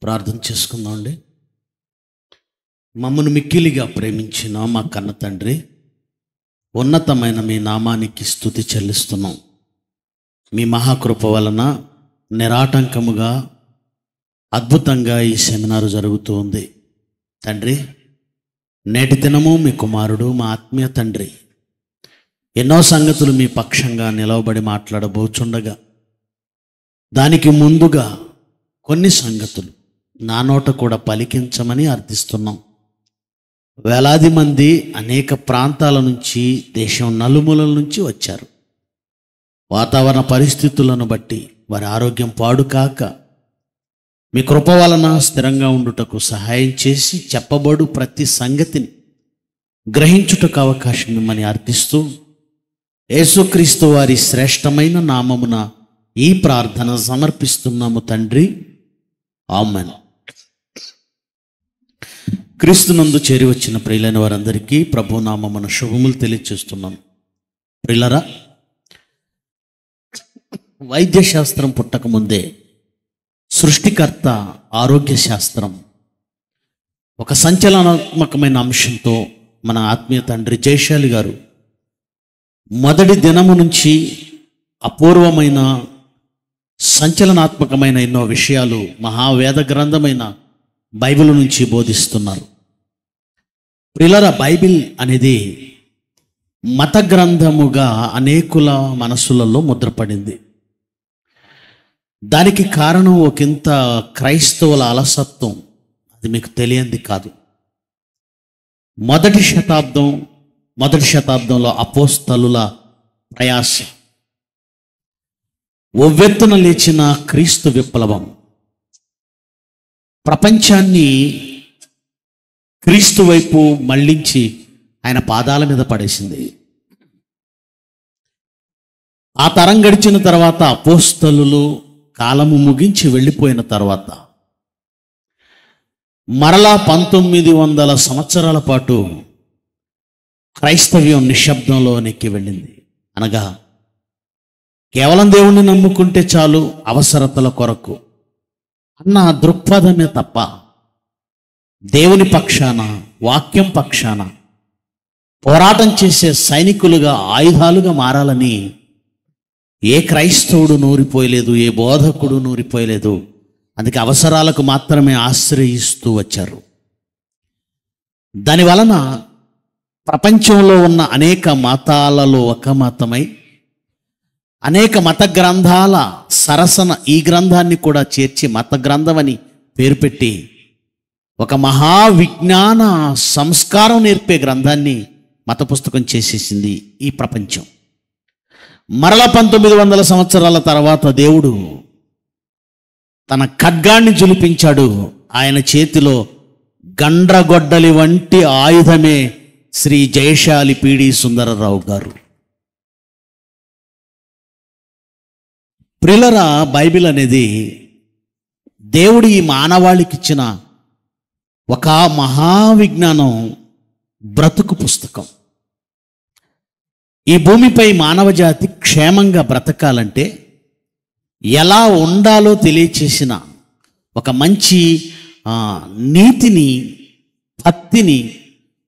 ప్రార్థన చేసుకుందామండి. మమ్మను మిక్కిలిగా ప్రేమించిన మా కన్న తండ్రి, ఉన్నతమైన మీ నామానికి స్తుతి చెల్లిస్తున్నాం. మీ మహాకృప వలన నిరాటంకముగా అద్భుతంగా ఈ సెమినారు జరుగుతూ ఉంది. తండ్రి, నేటి దినము మీ కుమారుడు, మా ఆత్మీయ తండ్రి, ఎన్నో సంగతులు మీ పక్షంగా నిలవబడి మాట్లాడబోచుండగా, దానికి ముందుగా కొన్ని సంగతులు నా నోట కూడా పలికించమని అర్థిస్తున్నాం. వేలాది మంది అనేక ప్రాంతాల నుంచి, దేశం నలుమూలల నుంచి వచ్చారు. వాతావరణ పరిస్థితులను బట్టి వారి ఆరోగ్యం పాడు కాక మీ కృప వలన స్థిరంగా ఉండుటకు సహాయం చేసి చెప్పబడు ప్రతి సంగతిని గ్రహించుటకు అవకాశం మిమ్మల్ని అర్థిస్తూ, యేసుక్రీస్తు వారి శ్రేష్టమైన నామమున ఈ ప్రార్థన సమర్పిస్తున్నాము తండ్రి, ఆమేన్. క్రీస్తునందు చేరి వచ్చిన ప్రియులైన వారందరికీ ప్రభు నామమున శుభములు తెలియచేస్తున్నాను. ప్రియులరా, వైద్యశాస్త్రం పుట్టకముందే సృష్టికర్త ఆరోగ్య శాస్త్రం ఒక సంచలనాత్మకమైన అంశంతో మన ఆత్మీయ తండ్రి జయశాలి గారు మొదటి దినము నుంచి అపూర్వమైన సంచలనాత్మకమైన ఎన్నో విషయాలు మహావేద గ్రంథమైన బైబిల్ నుంచి బోధిస్తున్నారు. ప్రియులారా, బైబిల్ అనేది మత గ్రంథముగా అనేకుల మనసులలో ముద్రపడింది. దానికి కారణం ఒకంత క్రైస్తవుల అలసత్వం. అది మీకు తెలియంది కాదు. మొదటి శతాబ్దంలో అపోస్తలుల ప్రయాస, ఒవ్వెత్తున లేచిన క్రీస్తు విప్లవం ప్రపంచాన్ని క్రీస్తు వైపు మళ్ళించి ఆయన పాదాల మీద పడేసింది. ఆ తరం గడిచిన తర్వాత, అపోస్తలులు కాలము ముగించి వెళ్ళిపోయిన తర్వాత, మరలా 1900 సంవత్సరాల పాటు క్రైస్తవ్యం నిశ్శబ్దంలో నెక్కి వెళ్ళింది. అనగా కేవలం దేవుణ్ణి నమ్ముకుంటే చాలు అవసరతల కొరకు అన్న దృక్పథమే తప్ప, దేవుని పక్షాన, వాక్యం పక్షాన పోరాటం చేసే సైనికులుగా, ఆయుధాలుగా మారాలని ఏ క్రైస్తవుడు నూరిపోయలేదు, ఏ బోధకుడు నూరిపోయలేదు. అందుకే అవసరాలకు మాత్రమే ఆశ్రయిస్తూ వచ్చారు. దానివలన ప్రపంచంలో ఉన్న అనేక మతాలలో ఒక మతమై, అనేక మత గ్రంథాల సరసన ఈ గ్రంథాన్ని కూడా చేర్చి మత గ్రంథం అని పేరు పెట్టి ఒక మహావిజ్ఞాన సంస్కారం నేర్పే గ్రంథాన్ని మత పుస్తకం చేసేసింది ఈ ప్రపంచం. మరలా 1900 సంవత్సరాల తర్వాత దేవుడు తన ఖడ్గాన్ని జులిపించాడు. ఆయన చేతిలో గండ్రగొడ్డలి వంటి ఆయుధమే శ్రీ జయశాలి పీడి సుందరరావు గారు. ప్రియులారా, బైబిల్ అనేది దేవుడు ఈ మానవాళికి ఇచ్చిన ఒక మహావిజ్ఞానం, బ్రతుకు పుస్తకం. ఈ భూమిపై మానవ జాతి క్షేమంగా బ్రతకాలంటే ఎలా ఉండాలో తెలియచేసిన ఒక మంచి నీతిని, భక్తిని,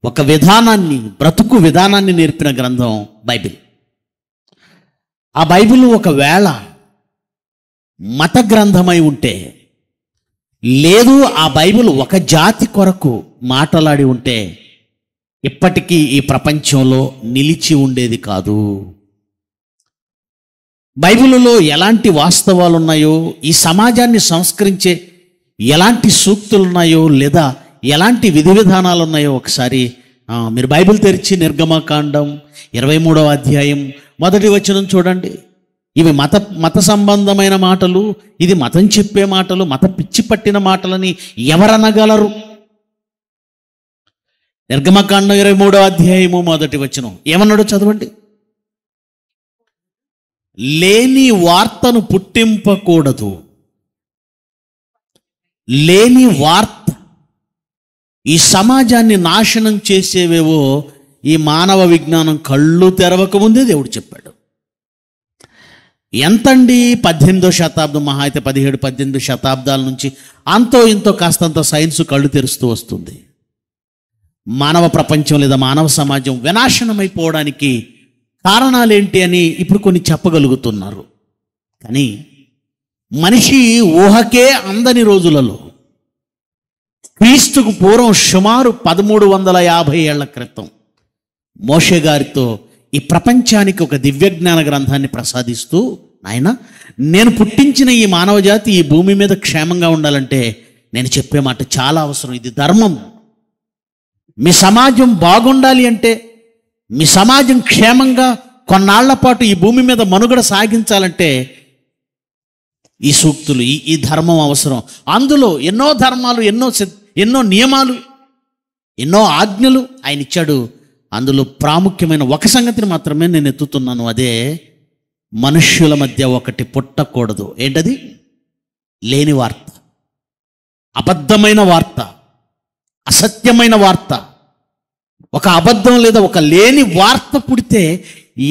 ఒక విధానాన్ని, బ్రతుకు విధానాన్ని నేర్పిన గ్రంథం బైబిల్. ఆ బైబిల్ ఒకవేళ మత గ్రంథమై ఉంటే, లేదు ఆ బైబిల్ ఒక జాతి కొరకు మాట్లాడి ఉంటే, ఇప్పటికీ ఈ ప్రపంచంలో నిలిచి ఉండేది కాదు. బైబిల్లో ఎలాంటి వాస్తవాలు ఉన్నాయో, ఈ సమాజాన్ని సంస్కరించే ఎలాంటి సూక్తులు ఉన్నాయో, లేదా ఎలాంటి విధి విధానాలు ఉన్నాయో ఒకసారి మీరు బైబిల్ తెరిచి నిర్గమకాండం 23వ అధ్యాయం 1వ వచనం చూడండి. ఇవి మత సంబంధమైన మాటలు, ఇది మతం చెప్పే మాటలు, మత పిచ్చి పట్టిన మాటలని ఎవరనగలరు? నిర్గమకాండం 23వ అధ్యాయము 1వ వచనం ఏమన్నాడో చదవండి. లేని వార్తను పుట్టింపకూడదు. లేని వార్త ఈ సమాజాన్ని నాశనం చేసేవేవో ఈ మానవ విజ్ఞానం కళ్ళు తెరవకముందే దేవుడు చెప్పాడు. ఎంతండి 18వ శతాబ్దం, మహా అయితే 17-18 శతాబ్దాల నుంచి అంతో ఇంతో కాస్తంత సైన్స్ కళ్ళు తెరుస్తూ వస్తుంది. మానవ ప్రపంచం లేదా మానవ సమాజం వినాశనమైపోవడానికి కారణాలేంటి అని ఇప్పుడు కొన్ని చెప్పగలుగుతున్నారు. కానీ మనిషి ఊహకే అందని రోజులలో, క్రీస్తుకు పూర్వం సుమారు 1350 ఏళ్ల క్రితం మోషే గారితో ఈ ప్రపంచానికి ఒక దివ్యజ్ఞాన గ్రంథాన్ని ప్రసాదిస్తూ, నాయన, నేను పుట్టించిన ఈ మానవ జాతి ఈ భూమి మీద క్షేమంగా ఉండాలంటే నేను చెప్పే మాట చాలా అవసరం. ఇది ధర్మం. మీ సమాజం బాగుండాలి అంటే, మీ సమాజం క్షేమంగా కొన్నాళ్ల పాటు ఈ భూమి మీద మనుగడ సాగించాలంటే ఈ సూక్తులు, ఈ ధర్మం అవసరం. అందులో ఎన్నో ధర్మాలు, ఎన్నో నియమాలు, ఎన్నో ఆజ్ఞలు ఆయన ఇచ్చాడు. అందులో ప్రాముఖ్యమైన ఒక సంగతిని మాత్రమే నేను ఎత్తుతున్నాను. అదే మనుష్యుల మధ్య ఒకటి పుట్టకూడదు. ఏంటది? లేని వార్త, అబద్ధమైన వార్త, అసత్యమైన వార్త. ఒక అబద్ధం లేదా ఒక లేని వార్త పుడితే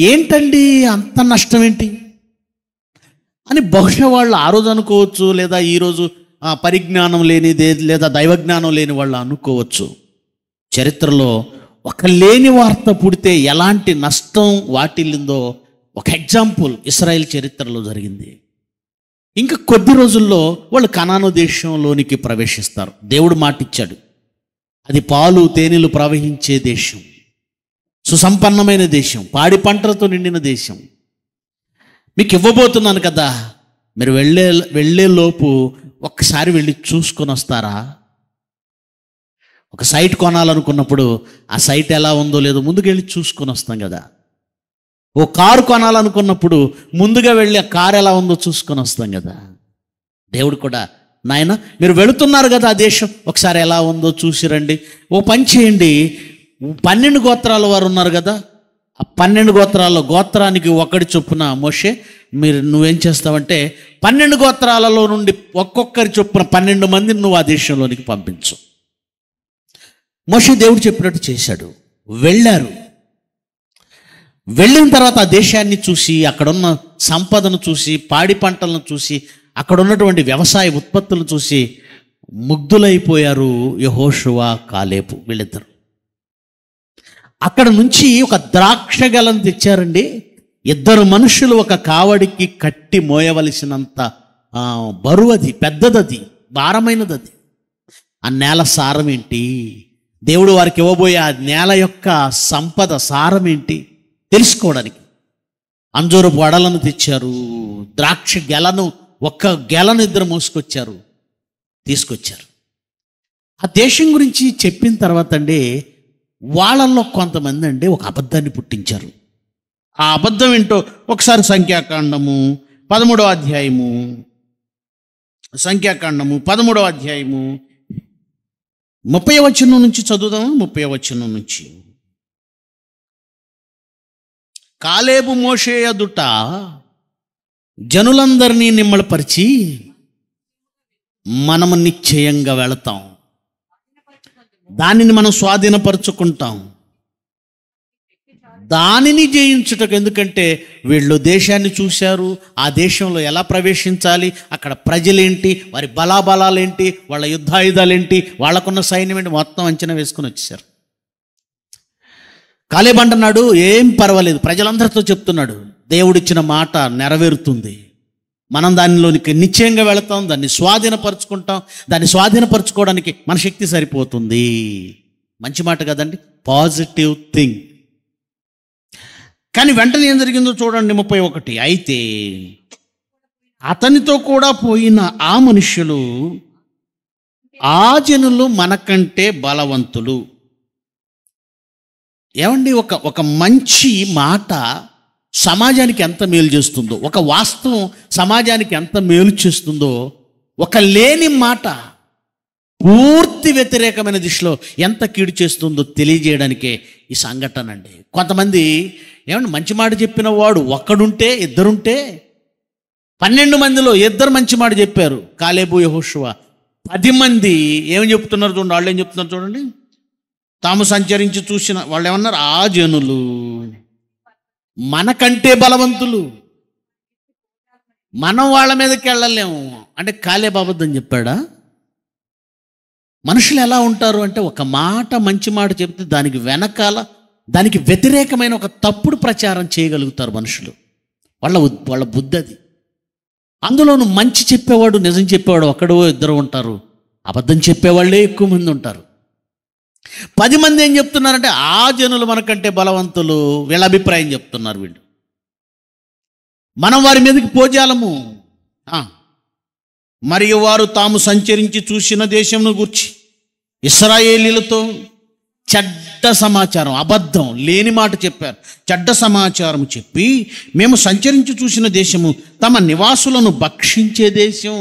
ఏంటండి అంత నష్టం ఏంటి అని బహుశా వాళ్ళు ఆ రోజు అనుకోవచ్చు, లేదా ఈరోజు పరిజ్ఞానం లేనిదే లేదా దైవజ్ఞానం లేని వాళ్ళు అనుకోవచ్చు. చరిత్రలో ఒక లేని వార్త పుడితే ఎలాంటి నష్టం వాటిల్లిందో ఒక ఎగ్జాంపుల్ ఇశ్రాయేల్ చరిత్రలో జరిగింది. ఇంకా కొద్ది రోజుల్లో వాళ్ళు కనాను దేశంలోనికి ప్రవేశిస్తారు. దేవుడు మాటిచ్చాడు, అది పాలు తేనెలు ప్రవహించే దేశం, సుసంపన్నమైన దేశం, పాడి పంటలతో నిండిన దేశం. మీకు ఇవ్వబోతున్నాను కదా, మీరు వెళ్ళే లోపు ఒక్కసారి వెళ్ళి చూసుకొని వస్తారా? ఒక సైట్ కొనాలనుకున్నప్పుడు ఆ సైట్ ఎలా ఉందో లేదో ముందుకు వెళ్ళి చూసుకొని వస్తాం కదా. ఓ కారు కొనాలనుకున్నప్పుడు ముందుగా వెళ్ళి ఆ కారు ఎలా ఉందో చూసుకొని వస్తాం కదా. దేవుడు కూడా, నాయన, మీరు వెళుతున్నారు కదా ఆ దేశం, ఒకసారి ఎలా ఉందో చూసి రండి. ఓ పని చేయండి, 12 గోత్రాల వారు ఉన్నారు కదా, ఆ 12 గోత్రాల్లో గోత్రానికి ఒకటి చొప్పున మోషే నువ్వేం చేస్తావంటే 12 గోత్రాలలో నుండి ఒక్కొక్కరి చొప్పున 12 మందిని నువ్వు ఆ దేశంలోనికి పంపించు. మోషే దేవుడు చెప్పినట్టు చేశాడు. వెళ్ళారు. వెళ్ళిన తర్వాత ఆ దేశాన్ని చూసి, అక్కడున్న సంపదను చూసి, పాడి పంటలను చూసి, అక్కడ ఉన్నటువంటి వ్యవసాయ ఉత్పత్తులను చూసి ముగ్ధులైపోయారు యెహోషువ, కాలేబు వీళ్ళిద్దరు. అక్కడ నుంచి ఒక ద్రాక్ష గెలను తెచ్చారండి. 2 మనుషులు ఒక కావడికి కట్టి మోయవలసినంత బరువు, అది పెద్దదది, భారమైనది. ఆ నేల సారం ఏంటి, దేవుడు వారికి ఇవ్వబోయే ఆ నేల యొక్క సంపద సారం ఏంటి తెలుసుకోవడానికి అంజూరపు వడలను తెచ్చారు. ద్రాక్ష గెలను, ఒక్క గెలను 2 తీసుకొచ్చారు. ఆ దేశం గురించి చెప్పిన తర్వాత అండి, వాళ్ళల్లో కొంతమంది అండి ఒక అబద్ధాన్ని పుట్టించారు. ఆ అబద్ధం ఏంటో ఒకసారి సంఖ్యాకాండము 13వ అధ్యాయము, సంఖ్యాకాండము 13వ అధ్యాయము 30వ వచనం నుంచి చదువుదాము. 30వ వచనం నుంచి, కాలేబు మోషే ఎదుట జనులందరినీ నిమ్మళపరిచి, మనము నిశ్చయంగా వెళతాం, దానిని మనం స్వాధీనపరుచుకుంటాం, దానిని జయించుటకు. ఎందుకంటే వీళ్ళు దేశాన్ని చూశారు, ఆ దేశంలో ఎలా ప్రవేశించాలి, అక్కడ ప్రజలేంటి, వారి బలాబలాలేంటి, వాళ్ళ యుద్ధాయుధాలేంటి, వాళ్ళకున్న సైన్యం ఏంటి, మొత్తం అంచనా వేసుకుని వచ్చేసారు. కాలేబు అంటున్నాడు, ఏం పర్వాలేదు, ప్రజలందరితో చెప్తున్నాడు, దేవుడిచ్చిన మాట నెరవేరుతుంది, మనం దానిలోనికి నిశ్చయంగా వెళతాం, దాన్ని స్వాధీనపరుచుకుంటాం, దాన్ని స్వాధీనపరచుకోవడానికి మన శక్తి సరిపోతుంది. మంచి మాట కదండి, పాజిటివ్ థింగ్. కానీ వెంటనే ఏం జరిగిందో చూడండి. 31, అయితే అతనితో కూడా పోయిన ఆ మనుష్యులు, ఆ జనులు మనకంటే బలవంతులు. ఏమండి, ఒక మంచి మాట సమాజానికి ఎంత మేలు చేస్తుందో, ఒక వాస్తవం సమాజానికి ఎంత మేలు చేస్తుందో, ఒక లేని మాట పూర్తి వ్యతిరేకమైన దిశలో ఎంత కీడు చేస్తుందో తెలియజేయడానికే ఈ సంఘటన అండి. కొంతమంది ఏమంటే మంచి మాట చెప్పిన వాడు ఒక్కడుంటే, 2 ఉంటే, 12 మందిలో 2 మంచి మాట చెప్పారు, కాలేబు యెహోషువ. 10 మంది ఏం చెప్తున్నారు చూడండి, వాళ్ళు ఏం చెప్తున్నారు చూడండి. తాము సంచరించి చూసిన వాళ్ళు ఏమన్నారు, ఆ జనులు మనకంటే బలవంతులు. మనం వాళ్ళ మీదకి వెళ్ళలేము అంటే కాలేబు అబద్ధం చెప్పాడా? మనుషులు ఎలా ఉంటారు అంటే ఒక మాట మంచి మాట చెప్తే దానికి వెనకాల దానికి వ్యతిరేకమైన ఒక తప్పుడు ప్రచారం చేయగలుగుతారు మనుషులు. వాళ్ళ బుద్ధి అది. అందులోనూ మంచి చెప్పేవాడు నిజం చెప్పేవాడు ఒక్కడో ఇద్దరు ఉంటారు, అబద్ధం చెప్పేవాళ్ళే ఎక్కువ మంది ఉంటారు. 10 మంది ఏం చెప్తున్నారంటే ఆ జనులు మనకంటే బలవంతులు, వీళ్ళ అభిప్రాయం చెప్తున్నారు వీళ్ళు, మనం వారి మీదకి పోజాలము. మరియు వారు తాము సంచరించి చూసిన దేశంను గూర్చి ఇశ్రాయేలీలతో చెడ్డ సమాచారం, అబద్ధం లేని మాట చెప్పారు, చెడ్డ సమాచారం చెప్పి మేము సంచరించి చూసిన దేశము తమ నివాసులను భక్షించే దేశం,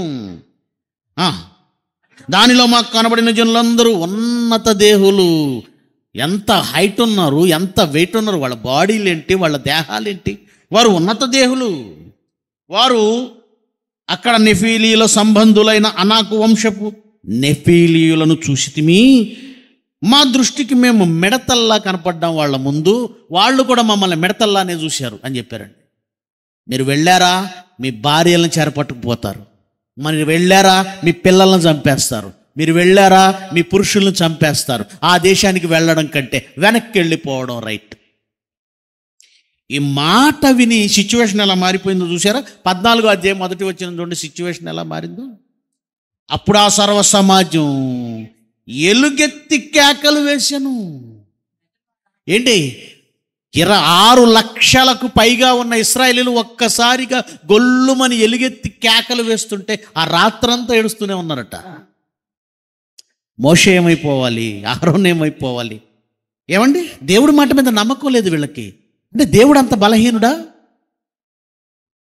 దానిలో మాకు కనబడిన జనులందరూ ఉన్నత దేహులు. ఎంత హైట్ ఉన్నారు, ఎంత వెయిట్ ఉన్నారు, వాళ్ళ బాడీలు ఏంటి, వాళ్ళ దేహాలేంటి, వారు ఉన్నత దేహులు. వారు అక్కడ నెఫీలీల సంబంధులైన అనాకు వంశపు నెఫీలీయులను చూసితిమి, మా దృష్టికి మేము మిడతల్లా కనపడ్డాం వాళ్ళ ముందు, వాళ్ళు కూడా మమ్మల్ని మిడతల్లానే చూశారు అని చెప్పారండి. మీరు వెళ్ళారా మీ భార్యలను చెరపట్టుకుపోతారు, మీరు వెళ్ళారా మీ పిల్లలను చంపేస్తారు, మీరు వెళ్ళారా మీ పురుషులను చంపేస్తారు. ఆ దేశానికి వెళ్ళడం కంటే వెనక్కి వెళ్ళిపోవడం రైట్. ఈ మాట విని సిచ్యువేషన్ ఎలా మారిపోయిందో చూసారా? 14వ అధ్యాయం మొదటి వచనం చూడండి, సిచ్యువేషన్ ఎలా మారిందో. అప్పుడు ఆ సర్వ సమాజం ఎలుగెత్తి కేకలు వేశాను. ఏంటి, 26 లక్షలకు పైగా ఉన్న ఇశ్రాయేలీలు ఒక్కసారిగా గొల్లుమని ఎలుగెత్తి కేకలు వేస్తుంటే ఆ రాత్రంతా ఏడుస్తూనే ఉన్నారట. మోషే ఏమైపోవాలి, అహరోన్ ఏమైపోవాలి? ఏమండి, దేవుడి మాట మీద నమ్మకం లేదు వీళ్ళకి. అంటే దేవుడు అంత బలహీనుడా?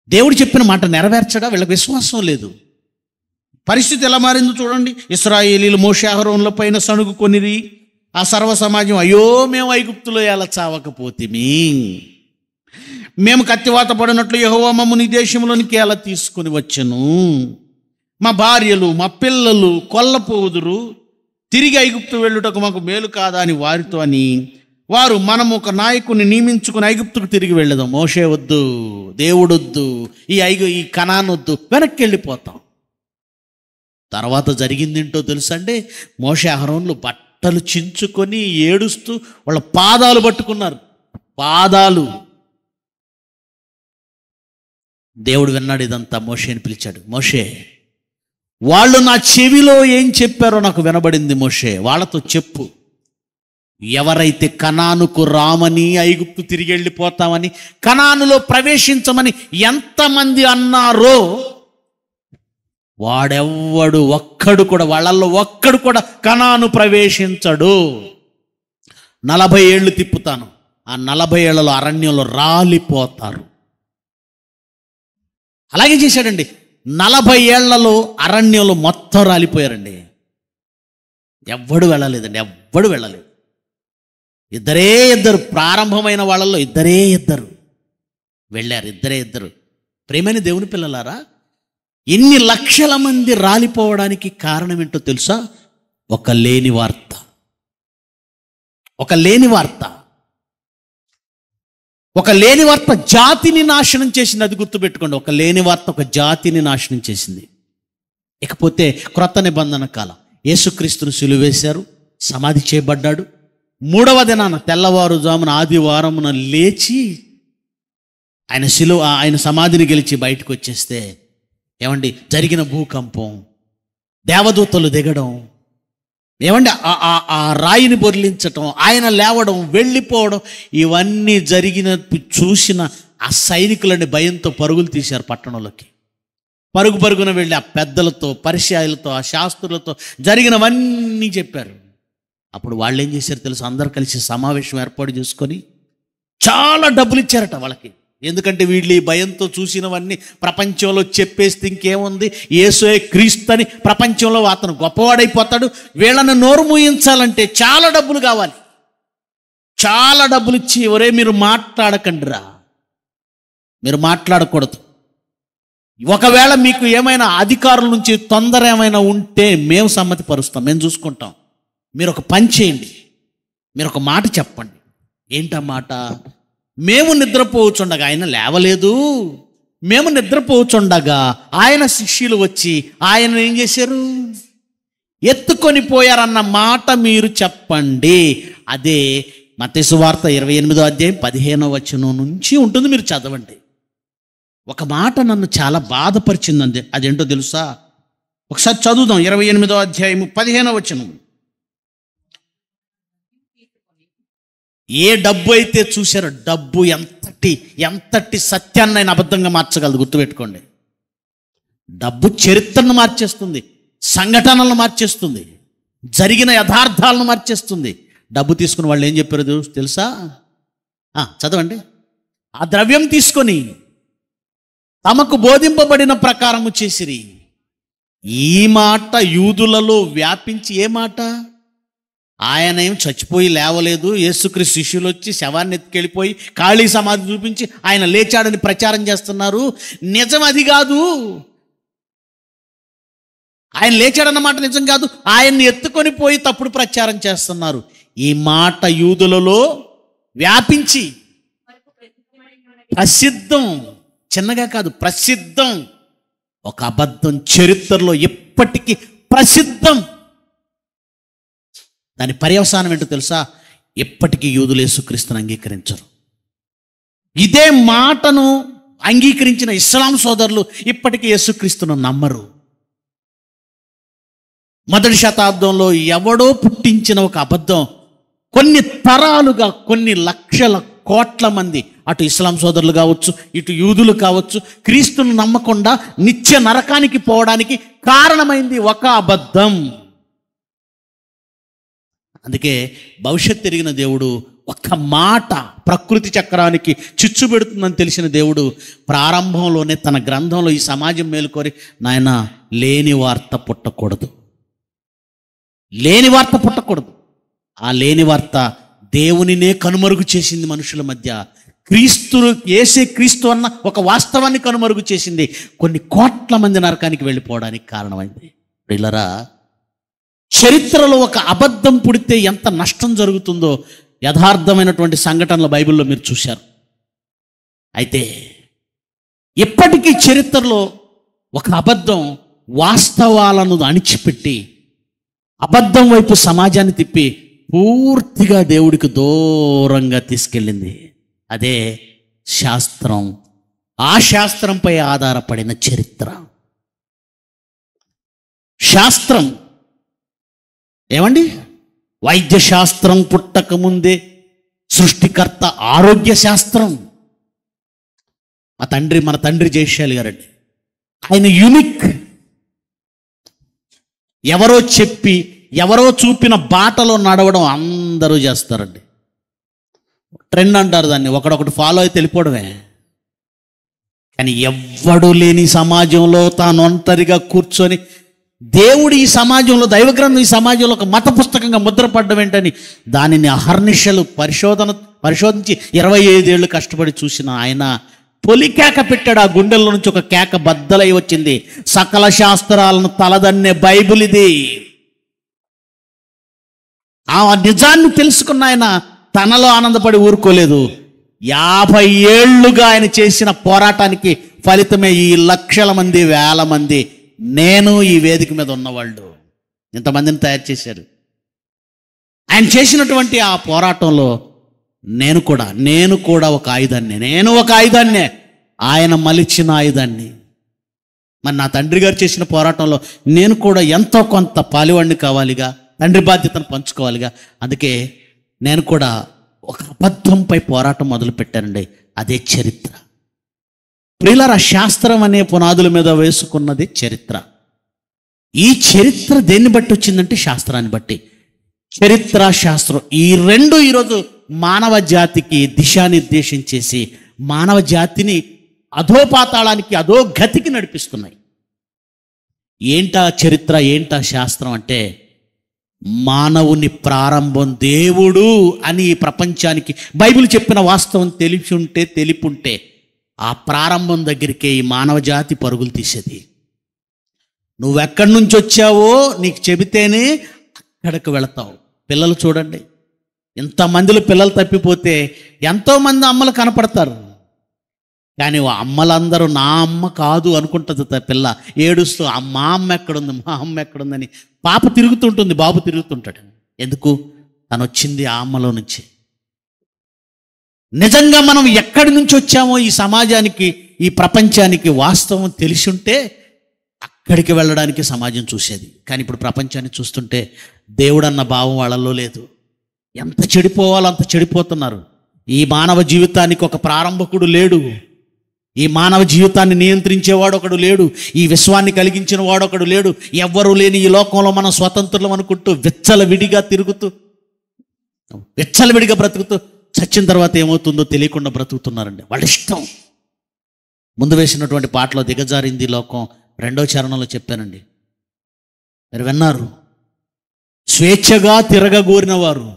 దేవుడు చెప్పిన మాట నెరవేర్చడా? వీళ్ళకి విశ్వాసం లేదు. పరిస్థితి ఎలా మారిందో చూడండి. ఇశ్రాయేలీలు మోషే అహరోన్ల పైన సణుగు కొనిరి. ఆ సర్వ సమాజం, అయ్యో మేము ఐగుప్తులో ఎలా చావకపోతిమి, మేము కత్తివాత పడినట్లు యెహోవా మమ్మును ఈ దేశంలోనికి ఎలా తీసుకుని వచ్చెను, మా భార్యలు మా పిల్లలు కొల్లపోదురు, తిరిగి ఐగుప్తు వెళ్ళుటకు మాకు మేలు కాదా అని వారితో అని వారు, మనం ఒక నాయకుని నియమించుకుని ఐగుప్తుకు తిరిగి వెళ్ళదాం. మోషే వద్దు, దేవుడు వద్దు, ఈ కనాన్ వద్దు, వెనక్కి వెళ్ళిపోతాం. తర్వాత జరిగిందేంటో తెలుసండి. మోషే అహరోన్లు బట్టలు చించుకొని ఏడుస్తూ వాళ్ళ పాదాలు పట్టుకున్నారు. పాదాలు. దేవుడు విన్నాడు ఇదంతా. మోషేని పిలిచాడు. మోషే, వాళ్ళు నా చెవిలో ఏం చెప్పారో నాకు వినబడింది. మోషే, వాళ్ళతో చెప్పు, ఎవరైతే కనానుకు రామని, ఐగుప్తు తిరిగి వెళ్ళిపోతామని, కనానులో ప్రవేశించమని ఎంతమంది అన్నారో వాడెవ్వడు ఒక్కడు కూడా, వాళ్ళల్లో ఒక్కడు కూడా కనాను ప్రవేశించడు. 40 ఏళ్ళు తిప్పుతాను, ఆ 40 ఏళ్లలో అరణ్యంలో రాలిపోతారు. అలాగే చేశాడండి. 40 ఏళ్లలో అరణ్యంలో మొత్తం రాలిపోయారండి. ఎవ్వడు వెళ్ళలేదండి, ఎవ్వడు వెళ్ళలేదు. ఇద్దరు ప్రారంభమైన వాళ్ళల్లో ఇద్దరు వెళ్ళారు. ఇద్దరు. ప్రేమైన దేవుని పిల్లలారా, ఇన్ని లక్షల మంది రాలిపోవడానికి కారణం ఏంటో తెలుసా? ఒక లేని వార్త. ఒక లేని వార్త జాతిని నాశనం చేసింది. అది గుర్తుపెట్టుకోండి. ఒక లేని వార్త ఒక జాతిని నాశనం చేసింది. ఇకపోతే క్రొత్త నిబంధన కాలం, యేసుక్రీస్తును సిలువేశారు, సమాధి చేయబడ్డాడు. 3వ దినాన తెల్లవారుజామున ఆదివారమున లేచి ఆయన సమాధిని గెలిచి బయటకు వచ్చేస్తే, ఏమండి, జరిగిన భూకంపం, దేవదూతలు దిగడం, ఏమండి ఆ రాయిని బొర్లించటం, ఆయన లేవడం, వెళ్ళిపోవడం, ఇవన్నీ జరిగినట్టు చూసిన ఆ సైనికులని భయంతో పరుగులు తీశారు పట్టణంలోకి. పరుగున వెళ్ళి ఆ పెద్దలతో, పరిచయాలతో, ఆ శాస్త్రులతో జరిగినవన్నీ చెప్పారు. అప్పుడు వాళ్ళు ఏం చేశారు తెలుసు? అందరు కలిసి సమావేశం ఏర్పాటు చేసుకొని చాలా డబ్బులు ఇచ్చారట వాళ్ళకి. ఎందుకంటే వీళ్ళు ఈ భయంతో చూసినవన్నీ ప్రపంచంలో చెప్పేస్తే ఇంకేముంది, యేసే క్రీస్తు అని ప్రపంచంలో అతను గొప్పవాడైపోతాడు. వీళ్ళని నోరు మూయించాలంటే చాలా డబ్బులు కావాలి. చాలా డబ్బులు ఇచ్చి, ఒరే మీరు మాట్లాడకండిరా, మీరు మాట్లాడకూడదు, ఒకవేళ మీకు ఏమైనా అధికారుల నుంచి తొందర ఏమైనా ఉంటే మేము సమ్మతి పరుస్తాం, మేము చూసుకుంటాం, మీరు ఒక పని చేయండి, మీరు ఒక మాట చెప్పండి. ఏంటా మాట? మేము నిద్రపోవచ్చుండగా ఆయన లేవలేదు, మేము నిద్రపోచుండగా ఆయన శిష్యులు వచ్చి ఆయన ఏం చేశారు? ఎత్తుకొని పోయారన్న మాట మీరు చెప్పండి. అదే మత్తయి సువార్త 28వ అధ్యాయం 15వ వచనం నుంచి ఉంటుంది, మీరు చదవండి. ఒక మాట నన్ను చాలా బాధపరిచిందండి, అదేంటో తెలుసా? ఒకసారి చదువుదాం. 28వ అధ్యాయం 15వ వచనం. ఏ డబ్బు అయితే చూశారో, డబ్బు ఎంతటి సత్యాన్ని ఆయన అబద్ధంగా మార్చగలదు, గుర్తుపెట్టుకోండి. డబ్బు చరిత్రను మార్చేస్తుంది, సంఘటనలను మార్చేస్తుంది, జరిగిన యథార్థాలను మార్చేస్తుంది. డబ్బు తీసుకుని వాళ్ళు ఏం చెప్పారు తెలుసా? చదవండి. ఆ ద్రవ్యం తీసుకొని తమకు బోధింపబడిన ప్రకారము చేసిరి. ఈ మాట యూదులలో వ్యాపించి, ఏ మాట? ఆయన ఏం చచ్చిపోయి లేవలేదు, యేసుక్రీస్తు శిష్యులు వచ్చి శవాన్ని ఎత్తుకెళ్ళిపోయి ఖాళీ సమాధి చూపించి ఆయన లేచాడని ప్రచారం చేస్తున్నారు. నిజం అది కాదు. ఆయన లేచాడన్నమాట నిజం కాదు, ఆయన్ని ఎత్తుకొని పోయి తప్పుడు ప్రచారం చేస్తున్నారు. ఈ మాట యూదులలో వ్యాపించి ప్రసిద్ధం, చిన్నగా కాదు ప్రసిద్ధం. ఒక అబద్ధం చరిత్రలో ఎప్పటికీ ప్రసిద్ధం. దాని పర్యవసానం ఏంటో తెలుసా? ఎప్పటికీ యూదులు యేసుక్రీస్తును అంగీకరించరు. ఇదే మాటను అంగీకరించిన ఇస్లాం సోదరులు ఇప్పటికీ యేసుక్రీస్తును నమ్మరు. మొదటి శతాబ్దంలో ఎవడో పుట్టించిన ఒక అబద్ధం కొన్ని తరాలుగా, కొన్ని లక్షల కోట్ల మంది, అటు ఇస్లాం సోదరులు కావచ్చు, ఇటు యూదులు కావచ్చు, క్రీస్తును నమ్మకుండా నిత్య నరకానికి పోవడానికి కారణమైంది ఒక అబద్ధం. అందుకే భవిష్యత్తు ఎరిగిన దేవుడు ఒక్క మాట ప్రకృతి చక్రానికి చిచ్చు పెడుతుందని తెలిసిన దేవుడు ప్రారంభంలోనే తన గ్రంథంలో ఈ సమాజం మేలుకోరి, నాయన లేని వార్త పుట్టకూడదు, లేని వార్త పుట్టకూడదు. ఆ లేని వార్త దేవునినే కనుమరుగు చేసింది మనుషుల మధ్య. యేసే క్రీస్తు అన్న ఒక వాస్తవాన్ని కనుమరుగు చేసింది. కొన్ని కోట్ల మంది నరకానికి వెళ్ళిపోవడానికి కారణమైంది. ప్రియులారా, చరిత్రలో ఒక అబద్ధం పుడితే ఎంత నష్టం జరుగుతుందో యథార్థమైనటువంటి సంఘటనలు బైబిల్లో మీరు చూశారు. అయితే ఇప్పటికీ చరిత్రలో ఒక అబద్ధం వాస్తవాలను అణిచిపెట్టి అబద్ధం వైపు సమాజాన్ని తిప్పి పూర్తిగా దేవుడికి దూరంగా తీసుకెళ్ళింది. అదే శాస్త్రం, ఆ శాస్త్రంపై ఆధారపడిన చరిత్ర. శాస్త్రం ఏమండి? వైద్య శాస్త్రం పుట్టకముందే సృష్టికర్త ఆరోగ్య శాస్త్రం. మన తండ్రి జయశాలి గారండి, ఆయన యూనిక్. ఎవరో చెప్పి, ఎవరో చూపిన బాటలో నడవడం అందరూ చేస్తారండి. ట్రెండ్ అంటారు దాన్ని, ఒకడొకటి ఫాలో అయితే వెళ్ళిపోవడమే. కానీ ఎవ్వడూ లేని సమాజంలో తాను ఒంటరిగా కూర్చొని దేవుడు ఈ సమాజంలో, దైవగ్రంథం ఈ సమాజంలో ఒక మత పుస్తకంగా ముద్రపడ్డం ఏంటని దానిని అహర్నిశలు పరిశోధించి 25 ఏళ్ళు కష్టపడి చూసిన ఆయన పొలి కేక పెట్టాడు. ఆ గుండెల్లో నుంచి ఒక కేక బద్దలై వచ్చింది. సకల శాస్త్రాలను తలదన్నే బైబిల్ ఇది. ఆ నిజాన్ని తెలుసుకున్న ఆయన తనలో ఆనందపడి ఊరుకోలేదు. 50 ఏళ్లుగా ఆయన చేసిన పోరాటానికి ఫలితమే ఈ లక్షల మంది, వేల మంది, నేను ఈ వేదిక మీద ఉన్నవాళ్ళు ఇంతమందిని తయారు చేశారు. ఆయన చేసినటువంటి ఆ పోరాటంలో నేను కూడా ఒక ఆయుధాన్ని, నేను ఒక ఆయుధాన్నే, ఆయన మలిచిన ఆయుధాన్ని. మరి నా తండ్రి గారు చేసిన పోరాటంలో నేను కూడా ఎంతో కొంత పాలివాడిని కావాలిగా, తండ్రి బాధ్యతను పంచుకోవాలిగా. అందుకే నేను కూడా ఒక అబద్ధంపై పోరాటం మొదలుపెట్టానండి. అదే చరిత్ర. ప్రియులారా, శాస్త్రం అనే పునాదుల మీద వేసుకున్నది చరిత్ర. ఈ చరిత్ర దేన్ని బట్టి వచ్చిందంటే శాస్త్రాన్ని బట్టి. చరిత్ర, శాస్త్రం ఈ రెండు ఈరోజు మానవ జాతికి దిశానిర్దేశం చేసి మానవ జాతిని అధోపాతాళానికి, అధోగతికి నడిపిస్తున్నాయి. ఏంటా చరిత్ర, ఏంటా శాస్త్రం అంటే, మానవుని ప్రారంభం దేవుడు అని ఈ ప్రపంచానికి బైబిల్ చెప్పిన వాస్తవం తెలిపుంటే ఆ ప్రారంభం దగ్గరికే ఈ మానవ జాతి పరుగులు తీసేది. నువ్వెక్కడి నుంచి వచ్చావో నీకు చెబితేనే అక్కడికి వెళతావు. పిల్లలు చూడండి, ఇంతమందిలో పిల్లలు తప్పిపోతే ఎంతోమంది అమ్మలు కనపడతారు. కానీ అమ్మలందరూ నా అమ్మ కాదు అనుకుంటుంది పిల్ల, ఏడుస్తూ మా అమ్మ ఎక్కడుంది, మా అమ్మ ఎక్కడుందని. పాప తిరుగుతుంటుంది, బాబు తిరుగుతుంటాడు. ఎందుకు? తను వచ్చింది ఆ అమ్మలో నుంచి. నిజంగా మనం ఎక్కడి నుంచి వచ్చామో ఈ సమాజానికి, ఈ ప్రపంచానికి వాస్తవం తెలిసి ఉంటే అక్కడికి వెళ్ళడానికి సమాజం చూసేది. కానీ ఇప్పుడు ప్రపంచాన్ని చూస్తుంటే దేవుడన్న భావం వాళ్ళలో లేదు. ఎంత చెడిపోవాలో అంత చెడిపోతున్నారు. ఈ మానవ జీవితానికి ఒక ప్రారంభకుడు లేడు, ఈ మానవ జీవితాన్ని నియంత్రించేవాడు ఒకడు లేడు, ఈ విశ్వాన్ని కలిగించిన వాడు ఒకడు లేడు. ఎవ్వరూ లేని ఈ లోకంలో మనం స్వతంత్రులం అనుకుంటూ విచ్చలవిడిగా తిరుగుతూ, విచ్చలవిడిగా బ్రతుకుతూ చచ్చిన తర్వాత ఏమవుతుందో తెలియకుండా బ్రతుకుతున్నారండి. వాళ్ళ ఇష్టం. ముందు వేసినటువంటి పాటలో దిగజారింది లోకం 2వ చరణంలో చెప్పానండి, మీరు విన్నారు. స్వేచ్ఛగా తిరగగోరిన వారు,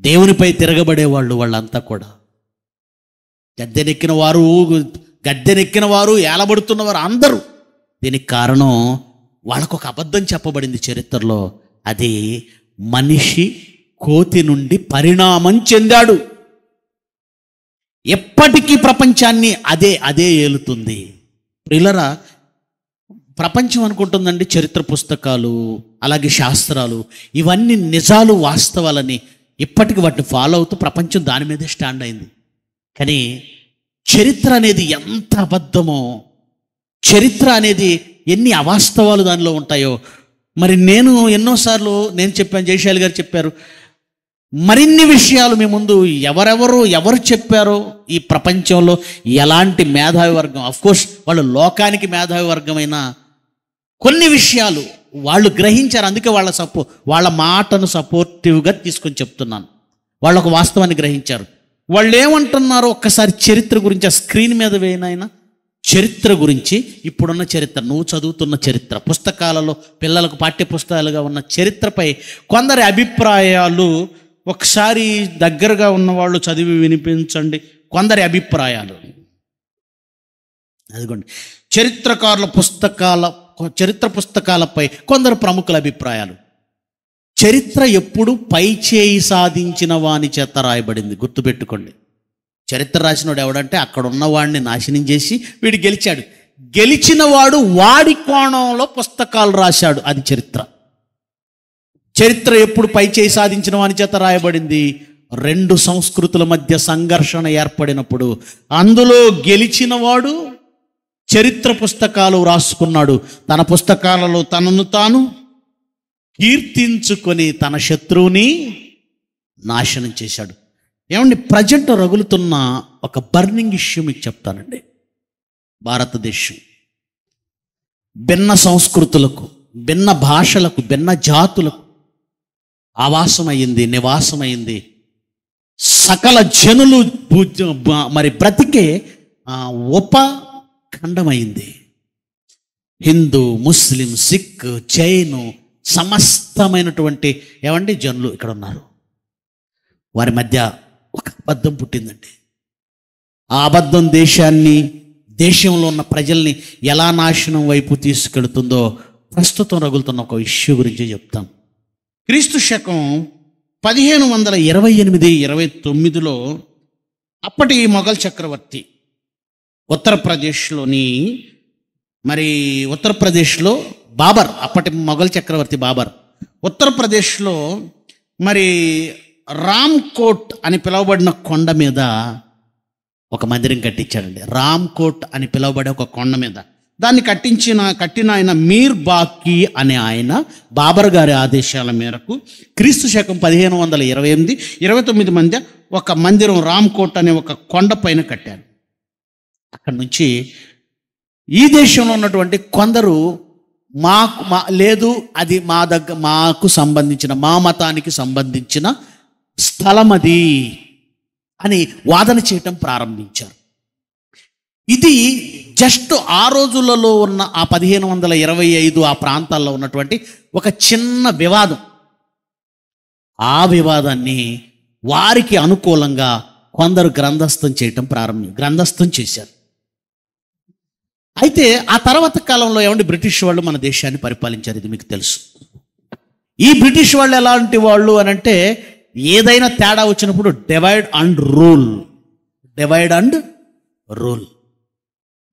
దేవునిపై తిరగబడేవాళ్ళు, వాళ్ళంతా కూడా గద్దెనెక్కిన వారు ఏలబడుతున్నవారు అందరూ. దీనికి కారణం వాళ్ళకు ఒక అబద్ధం చెప్పబడింది చరిత్రలో. అది మనిషి కోతి నుండి పరిణామం చెందాడు. ఎప్పటికీ ప్రపంచాన్ని అదే ఏలుతుంది. ప్రియులరా, ప్రపంచం అనుకుంటుందండి చరిత్ర పుస్తకాలు, అలాగే శాస్త్రాలు, ఇవన్నీ నిజాలు, వాస్తవాలని. ఇప్పటికి వాటిని ఫాలో అవుతూ ప్రపంచం దాని మీదే స్టాండ్ అయింది. కానీ చరిత్ర అనేది ఎంత అబద్ధమో, చరిత్ర అనేది ఎన్ని అవాస్తవాలు దానిలో ఉంటాయో. మరి నేను ఎన్నోసార్లు చెప్పాను, జయశాలి గారు చెప్పారు, మరిన్ని విషయాలు మీ ముందు ఎవరు చెప్పారో ఈ ప్రపంచంలో ఎలాంటి మేధావి వర్గం, అఫ్కోర్స్ వాళ్ళు లోకానికి మేధావి వర్గమైన కొన్ని విషయాలు వాళ్ళు గ్రహించారు. అందుకే వాళ్ళ మాటను సపోర్టివ్గా తీసుకొని చెప్తున్నాను. వాళ్ళు ఒక వాస్తవాన్ని గ్రహించారు. వాళ్ళు ఏమంటున్నారో ఒక్కసారి చరిత్ర గురించి ఆ స్క్రీన్ మీద వేయనైనా, చరిత్ర గురించి, ఇప్పుడున్న చరిత్ర, నువ్వు చదువుతున్న చరిత్ర, పుస్తకాలలో పిల్లలకు పాఠ్య పుస్తకాలుగా ఉన్న చరిత్రపై కొందరి అభిప్రాయాలు ఒకసారి దగ్గరగా ఉన్నవాళ్ళు చదివి వినిపించండి. కొందరి అభిప్రాయాలు అదిగోండి, చరిత్ర పుస్తకాలపై కొందరు ప్రముఖుల అభిప్రాయాలు. చరిత్ర ఎప్పుడు పై చేయి సాధించిన వాని చేత రాయబడింది. గుర్తుపెట్టుకోండి, చరిత్ర రాసినవాడు ఎవడంటే అక్కడ ఉన్నవాడిని నాశనం చేసి వీడు గెలిచాడు. గెలిచిన వాడు వాడి కోణంలో పుస్తకాలు రాశాడు. అది చరిత్ర. చరిత్ర ఎప్పుడు పై చేయి సాధించిన వాని చేత రాయబడింది. 2 సంస్కృతుల మధ్య సంఘర్షణ ఏర్పడినప్పుడు అందులో గెలిచిన వాడు చరిత్ర పుస్తకాలు రాసుకున్నాడు. తన పుస్తకాలలో తనను తాను కీర్తించుకొని తన శత్రువుని నాశనం చేశాడు. ఏమండి, ప్రజెంట్ రగులుతున్న ఒక బర్నింగ్ ఇష్యూ మీకు చెప్తానండి. భారతదేశం భిన్న సంస్కృతులకు, భిన్న భాషలకు, భిన్న జాతులకు ఆవాసమైంది, నివాసమైంది. సకల జనులు మరి బ్రతికే ఉపఖండమైంది. హిందూ, ముస్లిం, సిక్, జైను సమస్తమైనటువంటి జనులు ఇక్కడ ఉన్నారు. వారి మధ్య ఒక అబద్ధం పుట్టిందండి. ఆ అబద్ధం దేశంలో ఉన్న ప్రజల్ని ఎలా నాశనం వైపు తీసుకెళ్తుందో ప్రస్తుతం రగులుతున్న ఒక ఇష్యూ గురించి చెప్తాం. క్రీస్తు శకం 1528-29లో అప్పటి మొఘల్ చక్రవర్తి ఉత్తరప్రదేశ్లో బాబర్, అప్పటి మొఘల్ చక్రవర్తి బాబర్ ఉత్తరప్రదేశ్లో మరి రామ్కోట్ అని పిలువబడిన కొండ మీద ఒక మందిరం కట్టించాడండి. రామ్కోట్ అని పిలువబడే ఒక కొండ మీద దాన్ని కట్టిన ఆయన మీర్ బాకీ అనే ఆయన బాబర్ గారి ఆదేశాల మేరకు క్రీస్తు శకం 1528-29 మధ్య ఒక మందిరం రామ్కోట్ అనే ఒక కొండ పైన కట్టారు. అక్కడి నుంచి ఈ దేశంలో ఉన్నటువంటి కొందరు లేదు, అది మాకు సంబంధించిన, మా మతానికి సంబంధించిన స్థలం అది అని వాదన చేయటం ప్రారంభించారు. ఇది జస్ట్ ఆ రోజులలో ఉన్న ఆ 1525 ఆ ప్రాంతాల్లో ఉన్నటువంటి ఒక చిన్న వివాదం. ఆ వివాదాన్ని వారికి అనుకూలంగా కొందరు గ్రంథస్థం చేశారు. అయితే ఆ తర్వాత కాలంలో బ్రిటిష్ వాళ్ళు మన దేశాన్ని పరిపాలించారు. ఇది మీకు తెలుసు. ఈ బ్రిటిష్ వాళ్ళు ఎలాంటి వాళ్ళు అని అంటే, ఏదైనా తేడా వచ్చినప్పుడు డివైడ్ అండ్ రూల్.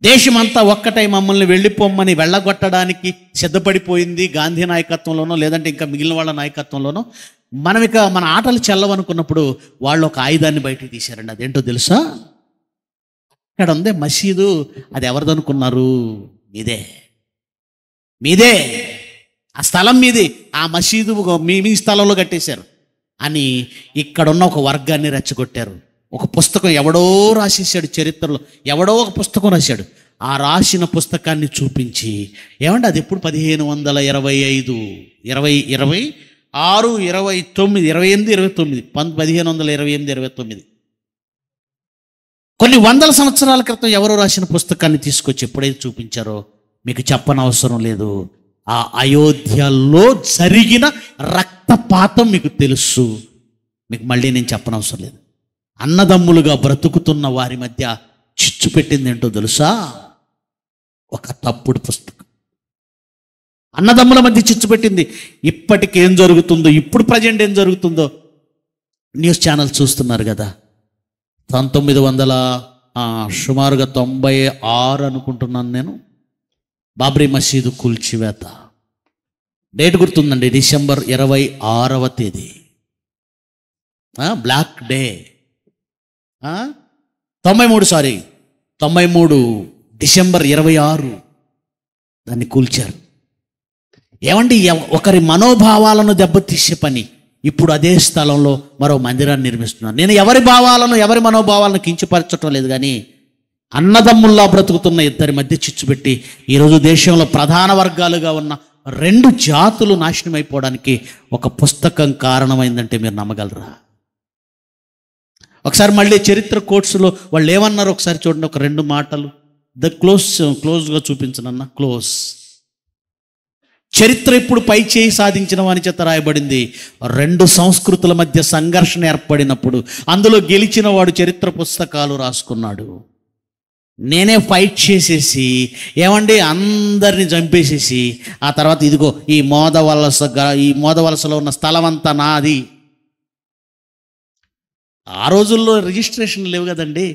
దేశమంతా ఒక్కటై మమ్మల్ని వెళ్ళిపోమ్మని వెళ్ళగొట్టడానికి సిద్ధపడిపోయింది గాంధీ నాయకత్వంలోనో లేదంటే ఇంకా మిగిలిన వాళ్ళ నాయకత్వంలోనో. మనం ఇక మన ఆటలు చెల్లవనుకున్నప్పుడు వాళ్ళు ఒక ఆయుధాన్ని బయటికి తీశారండి. అదేంటో తెలుసా? ఇక్కడ ఉంది మసీదు. అది ఎవరిదనుకున్నారు? మీదే. ఆ స్థలం మీది. ఆ మసీదు మీ స్థలంలో కట్టేశారు అని ఇక్కడున్న ఒక వర్గాన్ని రెచ్చగొట్టారు. ఒక పుస్తకం ఎవడో రాసేసాడు, చరిత్రలో ఎవడో ఒక పుస్తకం రాశాడు. ఆ రాసిన పుస్తకాన్ని చూపించి, ఏమంటే అది ఎప్పుడు 1525 26 29 28 29 1528 29 కొన్ని వందల సంవత్సరాల క్రితం ఎవరో రాసిన పుస్తకాన్ని తీసుకొచ్చి ఎప్పుడైతే చూపించారో మీకు చెప్పనవసరం లేదు. ఆ అయోధ్యలో జరిగిన రక్తపాతం మీకు తెలుసు. మీకు మళ్ళీ నేను చెప్పనవసరం లేదు. అన్నదమ్ములుగా బ్రతుకుతున్న వారి మధ్య చిచ్చు పెట్టింది ఏంటో తెలుసా? ఒక తప్పుడు పుస్తకం. అన్నదమ్ముల మధ్య చిచ్చు పెట్టింది. ఇప్పటికేం జరుగుతుందో, ఇప్పుడు ప్రజెంట్ ఏం జరుగుతుందో న్యూస్ ఛానల్ చూస్తున్నారు కదా. 1900 సుమారుగా 96 అనుకుంటున్నాను నేను, బాబ్రీ మసీదు కూల్చివేత. డేట్ గుర్తుందండి, డిసెంబర్ 26వ తేదీ, బ్లాక్ డే. 93 డిసెంబర్ 26 దాన్ని కూల్చారు. ఏమండి, ఒకరి మనోభావాలను దెబ్బతీసే పని. ఇప్పుడు అదే స్థలంలో మరో మందిరాన్ని నిర్మిస్తున్నారు. నేను ఎవరి భావాలను, ఎవరి మనోభావాలను కించపరచటం లేదు, కానీ అన్నదమ్ముల్లా బ్రతుకుతున్న ఇద్దరి మధ్య చిచ్చుపెట్టి ఈరోజు దేశంలో ప్రధాన వర్గాలుగా ఉన్న 2 జాతులు నాశనం అయిపోవడానికి ఒక పుస్తకం కారణమైందంటే మీరు నమ్మగలరా? ఒకసారి మళ్ళీ చరిత్ర కోర్సులో వాళ్ళు ఏమన్నారు ఒకసారి చూడండి. ఒక 2 మాటలు క్లోజ్గా చూపించనన్నా. చరిత్ర ఇప్పుడు పై చేయి సాధించిన వాని చేత రాయబడింది. 2 సంస్కృతుల మధ్య సంఘర్షణ ఏర్పడినప్పుడు అందులో గెలిచిన వాడు చరిత్ర పుస్తకాలు రాసుకున్నాడు. నేనే ఫైట్ చేసేసి ఏమండి అందరిని చంపేసేసి ఆ తర్వాత ఇదిగో ఈ మోదవలసలో ఉన్న స్థలం అంతా నాది. ఆ రోజుల్లో రిజిస్ట్రేషన్ లేవు కదండి.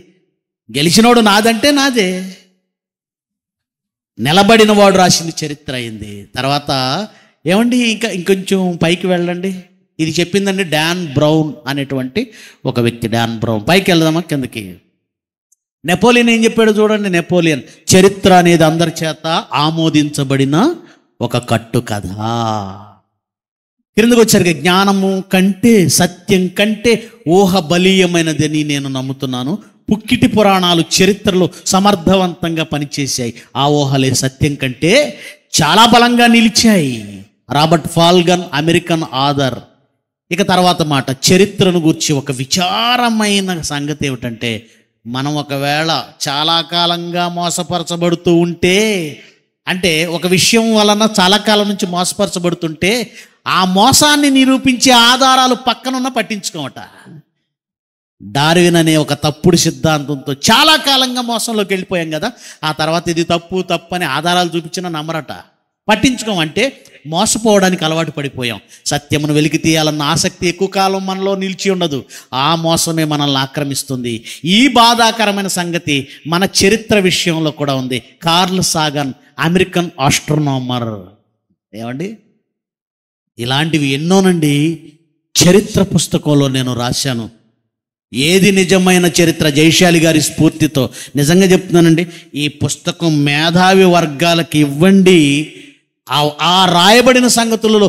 గెలిచినోడు నాదంటే నాదే. నిలబడిన వాడు రాసింది చరిత్ర అయింది. తర్వాత ఏమండి ఇంకొంచెం పైకి వెళ్ళండి. ఇది చెప్పిందండి డాన్ బ్రౌన్ అనేటువంటి ఒక వ్యక్తి. Don brown. పైకి వెళ్దామా కిందకి. నెపోలియన్ ఏం చెప్పాడు చూడండి. నెపోలియన్, చరిత్ర అనేది అందరి చేత ఆమోదించబడిన ఒక కట్టు కథ. క్రిందకు వచ్చారు, జ్ఞానము కంటే సత్యం కంటే ఊహ బలీయమైనదని నేను నమ్ముతున్నాను. పుక్కిటి పురాణాలు చరిత్రలో సమర్థవంతంగా పనిచేశాయి. ఆ ఊహలే సత్యం కంటే చాలా బలంగా నిలిచాయి. రాబర్ట్ ఫాల్గన్, అమెరికన్ ఆథర్. ఇక తర్వాత మాట, చరిత్రను గురించి ఒక విచారమైన సంగతి ఏమిటంటే, మనం ఒకవేళ చాలా కాలంగా మోసపరచబడుతూ ఉంటే, అంటే ఒక విషయం వలన చాలా కాలం నుంచి మోసపరచబడుతుంటే ఆ మోసాన్ని నిరూపించే ఆధారాలు పక్కనున్న పట్టించుకోమట. డార్విన్ అనే ఒక తప్పుడు సిద్ధాంతంతో చాలా కాలంగా మోసంలోకి వెళ్ళిపోయాం కదా. ఆ తర్వాత ఇది తప్పు అని ఆధారాలు చూపించినా నమ్మరట. పట్టించుకోమంటే మోసపోవడానికి అలవాటు పడిపోయాం. సత్యమును వెలికి తీయాలన్న ఆసక్తి ఎక్కువ కాలం మనలో నిలిచి ఉండదు. ఆ మోసమే మనల్ని ఆక్రమిస్తుంది. ఈ బాధాకరమైన సంగతి మన చరిత్ర విషయంలో కూడా ఉంది. Carl Sagan, American astronomer. ఏమండి, ఇలాంటివి ఎన్నోనండి చరిత్ర పుస్తకంలో నేను రాశాను. ఏది నిజమైన చరిత్ర? జైశాలి గారి స్ఫూర్తితో నిజంగా చెప్తున్నానండి, ఈ పుస్తకం మేధావి వర్గాలకు ఇవ్వండి. ఆ రాయబడిన సంగతులలో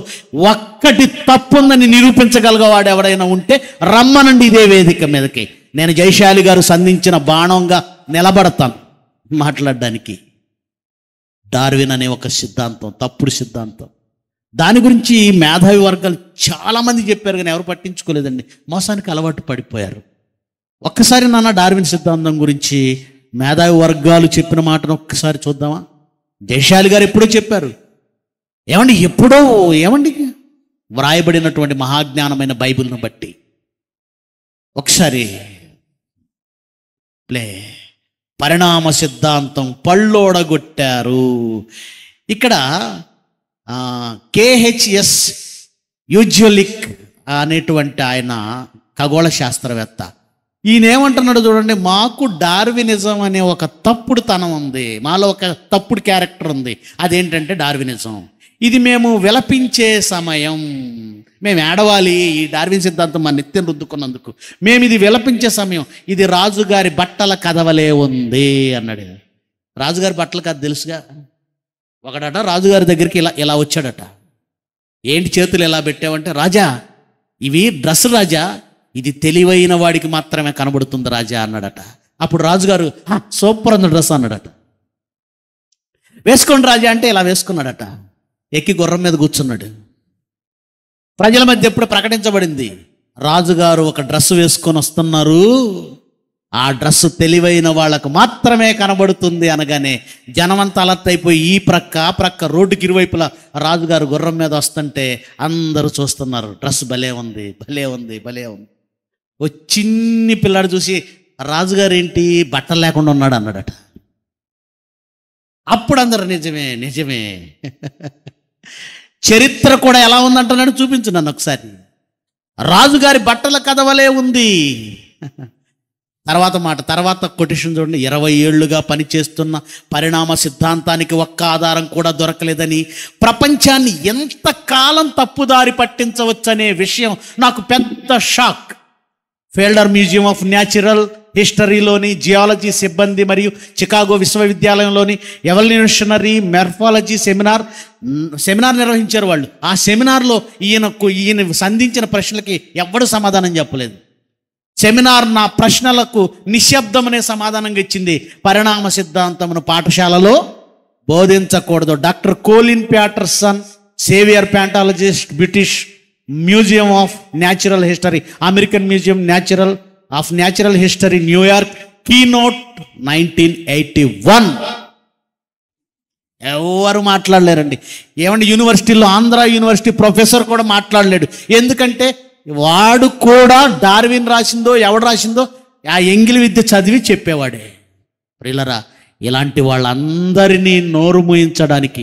ఒక్కటి తప్పుందని నిరూపించగలిగేవాడు ఎవడైనా ఉంటే రమ్మనండి ఇదే వేదిక మీదకి. నేను జైశాలి గారు సంధించిన బాణంగా నిలబడతాను మాట్లాడడానికి. డార్విన్ అనే ఒక సిద్ధాంతం, తప్పుడు సిద్ధాంతం. దాని గురించి మేధావి వర్గాలు చాలామంది చెప్పారు, కానీ ఎవరు పట్టించుకోలేదండి. మోసానికి అలవాటు పడిపోయారు. ఒక్కసారి నాన్న డార్విన్ సిద్ధాంతం గురించి మేధావి వర్గాలు చెప్పిన మాటను ఒక్కసారి చూద్దామా? జైశాలి గారు ఎప్పుడో చెప్పారు. ఏమండి వ్రాయబడినటువంటి మహాజ్ఞానమైన బైబిల్ను బట్టి ఒకసారి పరిణామ సిద్ధాంతం పళ్ళోడగొట్టారు. ఇక్కడ KHS యూజ్వలిక్ అనేటువంటి ఆయన ఖగోళ శాస్త్రవేత్త. ఈయన ఏమంటున్నాడు చూడండి, మాకు డార్వినిజం అనే ఒక తప్పుడు తనం ఉంది, మాలో ఒక తప్పుడు క్యారెక్టర్ ఉంది. అదేంటంటే డార్వినిజం. ఇది మేము విలపించే సమయం, మేము ఏడవాలి, ఈ డార్విన్ సిద్ధాంతం మా నిత్యం రుద్దుకున్నందుకు మేము ఇది విలపించే సమయం, ఇది రాజుగారి బట్టల కథవలే ఉంది అన్నాడు. రాజుగారి బట్టల కథ తెలుసుగా. ఒకడట రాజుగారి దగ్గరికి ఇలా ఇలా వచ్చాడట. ఏంటి చేతులు ఎలా పెట్టావంటే, రాజా ఇవి డ్రెస్ రాజా, ఇది తెలివైన వాడికి మాత్రమే కనబడుతుంది రాజా అన్నాడట. అప్పుడు రాజుగారు సూపర్ అన్న డ్రెస్ అన్నాడట. వేసుకోండి రాజా అంటే ఇలా వేసుకున్నాడట. ఎక్కి గుర్రం మీద కూర్చున్నాడు. ప్రజల మధ్య ఎప్పుడు ప్రకటించబడింది, రాజుగారు ఒక డ్రెస్ వేసుకొని వస్తున్నారు, ఆ డ్రెస్ తెలివైన వాళ్ళకు మాత్రమే కనబడుతుంది అనగానే జనమంతా అలర్ట్ అయిపోయి ఈ ప్రక్క ఆ ప్రక్క రోడ్డుకి ఇరువైపులా రాజుగారు గుర్రం మీద వస్తుంటే అందరూ చూస్తున్నారు. డ్రెస్ భలే ఉంది, భలే ఉంది, భలే ఉంది. ఓ చిన్ని పిల్లాడు చూసి రాజుగారు ఏంటి బట్టలు లేకుండా ఉన్నాడు అన్నాడట. అప్పుడు అందరు నిజమే నిజమే, చరిత్ర కూడా ఎలా ఉందంటున్నాడు, చూపించు నన్ను ఒకసారి. రాజుగారి బట్టల కథవలే ఉంది. తర్వాత కొటేషన్ చూడండి, 20 ఏళ్లుగా పనిచేస్తున్న పరిణామ సిద్ధాంతానికి ఒక్క ఆధారం కూడా దొరకలేదని, ప్రపంచాన్ని ఎంతకాలం తప్పుదారి పట్టించవచ్చనే విషయం నాకు పెద్ద shock. Field museum of natural హిస్టరీలోని జియాలజీ సిబ్బంది మరియు చికాగో విశ్వవిద్యాలయంలోని ఎవల్యూషనరీ మెర్ఫాలజీ సెమినార్ నిర్వహించారు వాళ్ళు. ఆ సెమినార్లో ఈయన సంధించిన ప్రశ్నలకి ఎవ్వడు సమాధానం చెప్పలేదు. సెమినార్ నా ప్రశ్నలకు నిశ్శబ్దమనే సమాధానంగా ఇచ్చింది. పరిణామ సిద్ధాంతమును పాఠశాలలో బోధించకూడదు. Doctor Colin Patterson, senior palaeontologist, British museum of natural history, American museum of natural history, New York, keynote 1981. ఎవరు మాట్లాడలేరండి. ఏమంటే యూనివర్సిటీలో ఆంధ్ర యూనివర్సిటీ ప్రొఫెసర్ కూడా మాట్లాడలేడు. ఎందుకంటే వాడు కూడా డార్విన్ రాసిందో ఎవడు రాసిందో ఆ ఎంగిలి విద్య చదివి చెప్పేవాడే. ప్రియులరా, ఇలాంటి వాళ్ళందరినీ నోరు మూయించడానికి,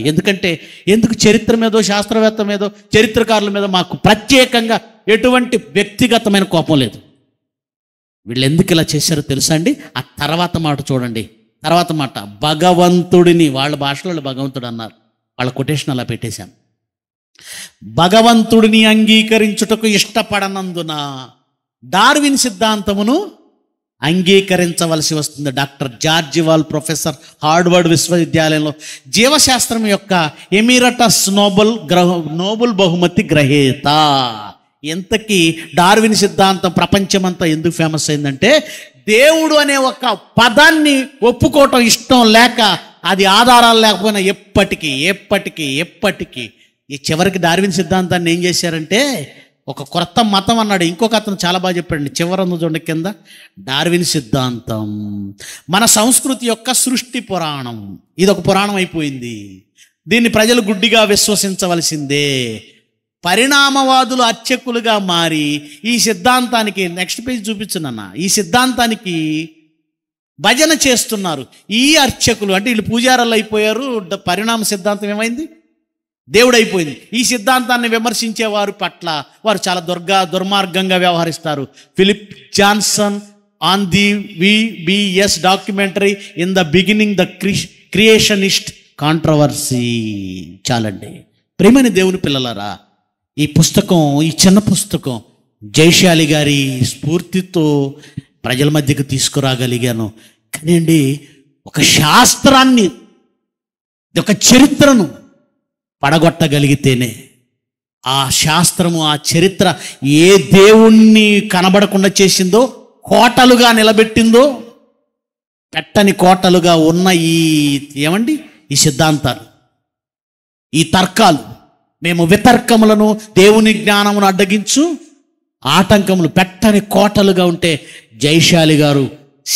ఎందుకు చరిత్ర మీదో శాస్త్రవేత్త మీదో చరిత్రకారుల మీద మాకు ప్రత్యేకంగా ఎటువంటి వ్యక్తిగతమైన కోపం లేదు. వీళ్ళు ఎందుకు ఇలా చేశారో తెలుసా అండి? ఆ తర్వాత మాట చూడండి. తర్వాత మాట, భగవంతుడిని, వాళ్ళ భాషలో భగవంతుడు అన్నారు, వాళ్ళ కొటేషన్ అలా పెట్టేశాను. భగవంతుడిని అంగీకరించుటకు ఇష్టపడనందున డార్విన్ సిద్ధాంతమును అంగీకరించవలసి వస్తుంది. Doctor George wall, professor, Harvard విశ్వవిద్యాలయంలో జీవశాస్త్రం యొక్క ఎమిరటస్ నోబెల్ బహుమతి గ్రహీత. ఎంతకీ డార్విన్ సిద్ధాంతం ప్రపంచమంతా ఎందుకు ఫేమస్ అయిందంటే, దేవుడు అనే ఒక పదాన్ని ఒప్పుకోవటం ఇష్టం లేక, అది ఆధారాలు లేకపోయినా ఎప్పటికీ ఈ చివరికి డార్విన్ సిద్ధాంతాన్ని ఏం చేశారంటే ఒక కొత్త మతం అన్నాడు. ఇంకొక అతను చాలా బాగా చెప్పాడండి, చివరన్న చూడండి కింద, డార్విన్ సిద్ధాంతం మన సంస్కృతి యొక్క సృష్టి పురాణం. ఇది ఒక పురాణం అయిపోయింది, దీన్ని ప్రజలు గుడ్డిగా విశ్వసించవలసిందే. పరిణామవాదులు అర్చకులుగా మారి ఈ సిద్ధాంతానికి, నెక్స్ట్ పేజ్ చూపించునన్న, ఈ సిద్ధాంతానికి భజన చేస్తున్నారు. ఈ అర్చకులు అంటే వీళ్ళు పూజారాలు అయిపోయారు. పరిణామ సిద్ధాంతం ఏమైంది? దేవుడు అయిపోయింది. ఈ సిద్ధాంతాన్ని విమర్శించే వారు పట్ల వారు చాలా దుర్మార్గంగా వ్యవహరిస్తారు. Phillip Johnson on the PBS documentary in the beginning the creationist controversy. చాలండి ప్రియమైన దేవుని పిల్లలారా, ఈ పుస్తకం, ఈ చిన్న పుస్తకం జయశాలి గారి స్ఫూర్తితో ప్రజల మధ్యకు తీసుకురాగలిగాను. కానీ అండి, ఒక శాస్త్రాన్ని, ఒక చరిత్రను పడగొట్టగలిగితేనే, ఆ శాస్త్రము, ఆ చరిత్ర ఏ దేవుణ్ణి కనబడకుండా చేసిందో, కోటలుగా నిలబెట్టిందో, పెట్టని కోటలుగా ఉన్న ఈ సిద్ధాంతాలు, ఈ తర్కాలు, మేము వితర్కములను దేవుని జ్ఞానమును అడ్డగించు ఆటంకములు పెట్టని కోటలుగా ఉంటే, జయశాలి గారు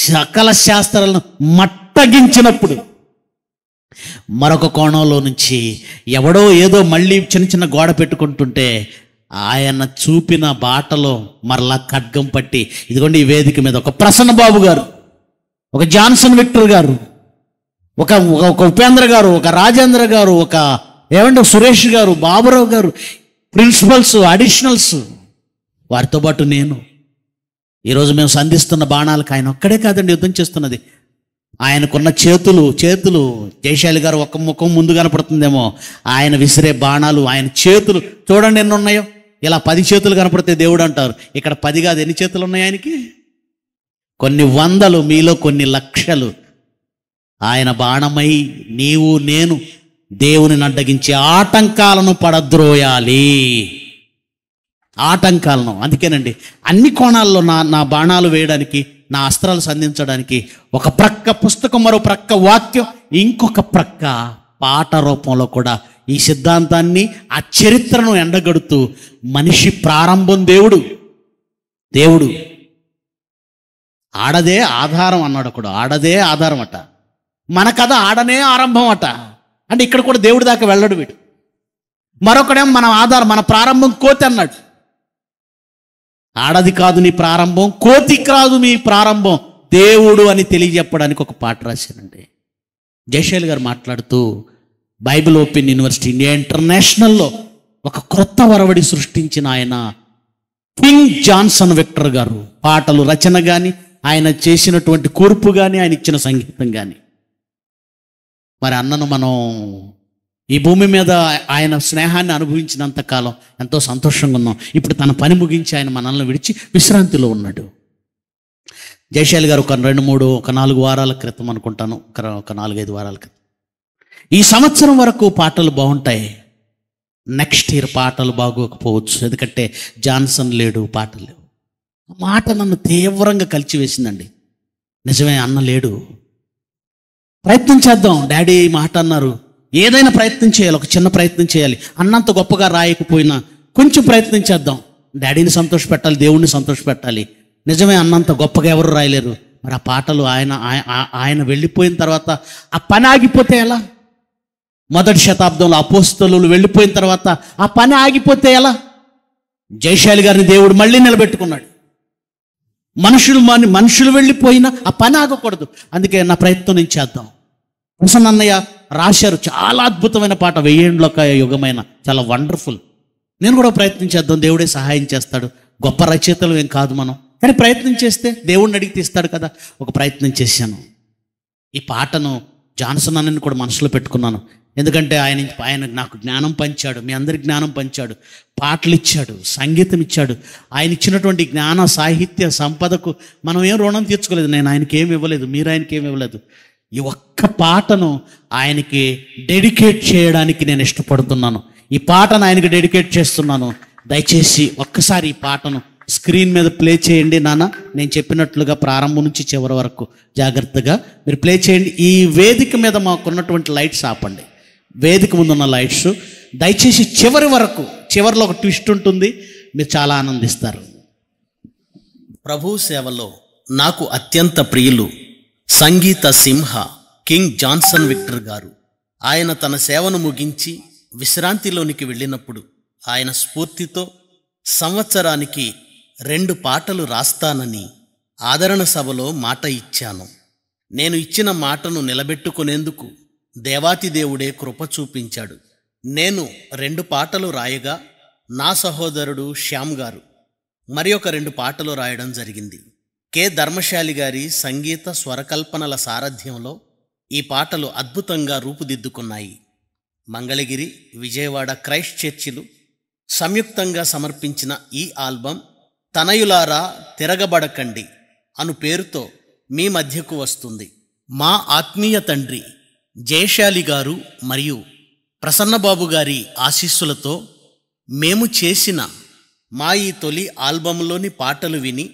సకల శాస్త్రాలను మట్టగించినప్పుడు మరొక కోణంలో నుంచి ఎవడో ఏదో మళ్ళీ చిన్న గోడ పెట్టుకుంటుంటే ఆయన చూపిన బాటలో మరలా ఖడ్గం పట్టి, ఇదిగోండి ఈ వేదిక మీద ఒక ప్రసన్న బాబు గారు, ఒక జాన్సన్ విక్టర్ గారు, ఒక ఉపేంద్ర గారు, ఒక రాజేంద్ర గారు, ఒక సురేష్ గారు, బాబురావు గారు, ప్రిన్సిపల్స్, అడిషనల్స్, వారితో పాటు నేను ఈరోజు మేము సంధిస్తున్న బాణాలకు ఆయన ఒక్కడే కాదండి యుద్ధం చేస్తున్నది. ఆయనకున్న చేతులు జయశాలి గారు ఒక్క ముఖం ముందు కనపడుతుందేమో, ఆయన విసిరే బాణాలు, ఆయన చేతులు చూడండి ఎన్ని ఉన్నాయో. ఇలా 10 చేతులు కనపడితే దేవుడు అంటారు, ఇక్కడ 10 కాదు, ఎన్ని చేతులు ఉన్నాయి ఆయనకి? కొన్ని వందలు, మీలో కొన్ని లక్షలు. ఆయన బాణమై నీవు నేను దేవుని అడ్డగించే ఆటంకాలను పడద్రోయాలి. ఆటంకాలను. అందుకేనండి అన్ని కోణాల్లో నా బాణాలు వేయడానికి, నా అస్త్రాలు సంధించడానికి ఒక ప్రక్క పుస్తకం, మరో ప్రక్క వాక్యం, ఇంకొక ప్రక్క పాట రూపంలో కూడా ఈ సిద్ధాంతాన్ని, ఆ చరిత్రను ఎండగడుతూ మనిషి ప్రారంభం దేవుడు ఆడదే ఆధారం అన్నాడు ఒకడు. ఆడదే ఆధారం అట, మన కథ ఆడనే ఆరంభం అట. అంటే ఇక్కడ కూడా దేవుడి దాకా వెళ్ళడు వీడు. మరొకడేమో మన ఆధారం, మన ప్రారంభం కోతి అన్నాడు. ఆడది కాదు నీ ప్రారంభం, కోతి కాదు మీ ప్రారంభం, దేవుడు అని తెలియజెప్పడానికి ఒక పాట రాశానండి. జయశైల్ గారు మాట్లాడుతూ బైబిల్ ఓపెన్ యూనివర్సిటీ ఇండియా ఇంటర్నేషనల్లో ఒక క్రొత్త వరవడి సృష్టించిన ఆయన కింగ్ జాన్సన్ విక్టర్ గారు. పాటలు రచన కానీ, ఆయన చేసినటువంటి కూర్పు కానీ, ఆయన ఇచ్చిన సంగీతం కానీ. మరి అన్నను మనం ఈ భూమి మీద ఆయన స్నేహాన్ని అనుభవించినంత కాలం ఎంతో సంతోషంగా ఉన్నాం. ఇప్పుడు తన పని ముగించి ఆయన మనల్ని విడిచి విశ్రాంతిలో ఉన్నాడు. జయశాలి గారు ఒక 4 వారాల క్రితం అనుకుంటాను, ఒక 4-5 వారాల క్రితం, ఈ సంవత్సరం వరకు పాటలు బాగుంటాయి, నెక్స్ట్ ఇయర్ పాటలు బాగోకపోవచ్చు, ఎందుకంటే జాన్సన్ లేడు, పాటలు లేవు. మాట నన్ను తీవ్రంగా కలిచివేసిందండి. నిజమే, అన్న లేడు, ప్రయత్నం చేద్దాం. డాడీ మాట అన్నారు, ఏదైనా ప్రయత్నం చేయాలి, ఒక చిన్న ప్రయత్నం చేయాలి. అన్నంత గొప్పగా రాయకపోయినా కొంచెం ప్రయత్నం చేద్దాం. డాడీని సంతోషపెట్టాలి, దేవుణ్ణి సంతోషపెట్టాలి. నిజమే, అన్నంత గొప్పగా ఎవరు రాయలేరు. మరి ఆ పాటలు ఆయన వెళ్ళిపోయిన తర్వాత ఆ పని ఆగిపోతే ఎలా? మొదటి శతాబ్దంలో అపోస్తలులు వెళ్ళిపోయిన తర్వాత ఆ పని ఆగిపోతే ఎలా? జయశాలి గారిని దేవుడు మళ్ళీ నిలబెట్టుకున్నాడు. మనుషులు వెళ్ళిపోయినా ఆ పని ఆగకూడదు. అందుకే నా ప్రయత్నం నేను చేద్దాం. ప్రసన్న అన్నయ్య రాశారు చాలా అద్భుతమైన పాట, 1000 ఏండ్లొక యుగమైన, చాలా వండర్ఫుల్. నేను కూడా ప్రయత్నం చేద్దాం, దేవుడే సహాయం చేస్తాడు. గొప్ప రచయితలు ఏం కాదు మనం, కానీ ప్రయత్నం చేస్తే దేవుడిని అడిగి తీస్తాడు కదా. ఒక ప్రయత్నం చేశాను. ఈ పాటను జాన్సన్ అన్నని కూడా మనసులో పెట్టుకున్నాను. ఎందుకంటే ఆయన నాకు జ్ఞానం పంచాడు, మీ అందరికి జ్ఞానం పంచాడు, పాటలు ఇచ్చాడు, సంగీతం ఇచ్చాడు. ఆయన ఇచ్చినటువంటి జ్ఞాన సాహిత్య సంపదకు మనం ఏం రుణం తీర్చుకోలేదు. నేను ఆయనకి ఏమి ఇవ్వలేదు, మీరు ఆయనకి ఏమి ఇవ్వలేదు. ఈ ఒక్క పాటను ఆయనకి డెడికేట్ చేయడానికి నేను ఇష్టపడుతున్నాను. ఈ పాటను ఆయనకి డెడికేట్ చేస్తున్నాను. దయచేసి ఒక్కసారి ఈ పాటను స్క్రీన్ మీద ప్లే చేయండి నాన్న. నేను చెప్పినట్లుగా ప్రారంభం నుంచి చివరి వరకు జాగ్రత్తగా మీరు ప్లే చేయండి. ఈ వేదిక మీద మాకున్నటువంటి లైట్స్ ఆపండి, వేదిక ముందున్న లైట్స్ దయచేసి చివరి వరకు. చివరిలో ఒక ట్విస్ట్ ఉంటుంది, మీరు చాలా ఆనందిస్తారు. ప్రభు సేవలో నాకు అత్యంత ప్రియులు సంగీత సింహ కింగ్ జాన్సన్ విక్టర్ గారు. ఆయన తన సేవను ముగించి విశ్రాంతిలోనికి వెళ్ళినప్పుడు ఆయన స్ఫూర్తితో సంవత్సరానికి 2 పాటలు రాస్తానని ఆదరణ సభలో మాట ఇచ్చాను. నేను ఇచ్చిన మాటను నిలబెట్టుకునేందుకు దేవాతి దేవుడే కృప చూపించాడు. నేను 2 పాటలు రాయగా నా సహోదరుడు శ్యామ్ గారు మరి ఒక 2 పాటలు రాయడం జరిగింది. కె ధర్మశాలి గారి సంగీత స్వరకల్పనల సారథ్యంలో ఈ పాటలు అద్భుతంగా రూపుదిద్దుకున్నాయి. మంగళగిరి, విజయవాడ క్రైస్ట్ చర్చిలు సంయుక్తంగా సమర్పించిన ఈ ఆల్బం తనయులారా తిరగబడకండి అను పేరుతో మీ మధ్యకు వస్తుంది. మా ఆత్మీయ తండ్రి జయశాలి గారు మరియు ప్రసన్నబాబు గారి ఆశీస్సులతో మేము చేసిన మా ఈ తొలి ఆల్బంలోని పాటలు విని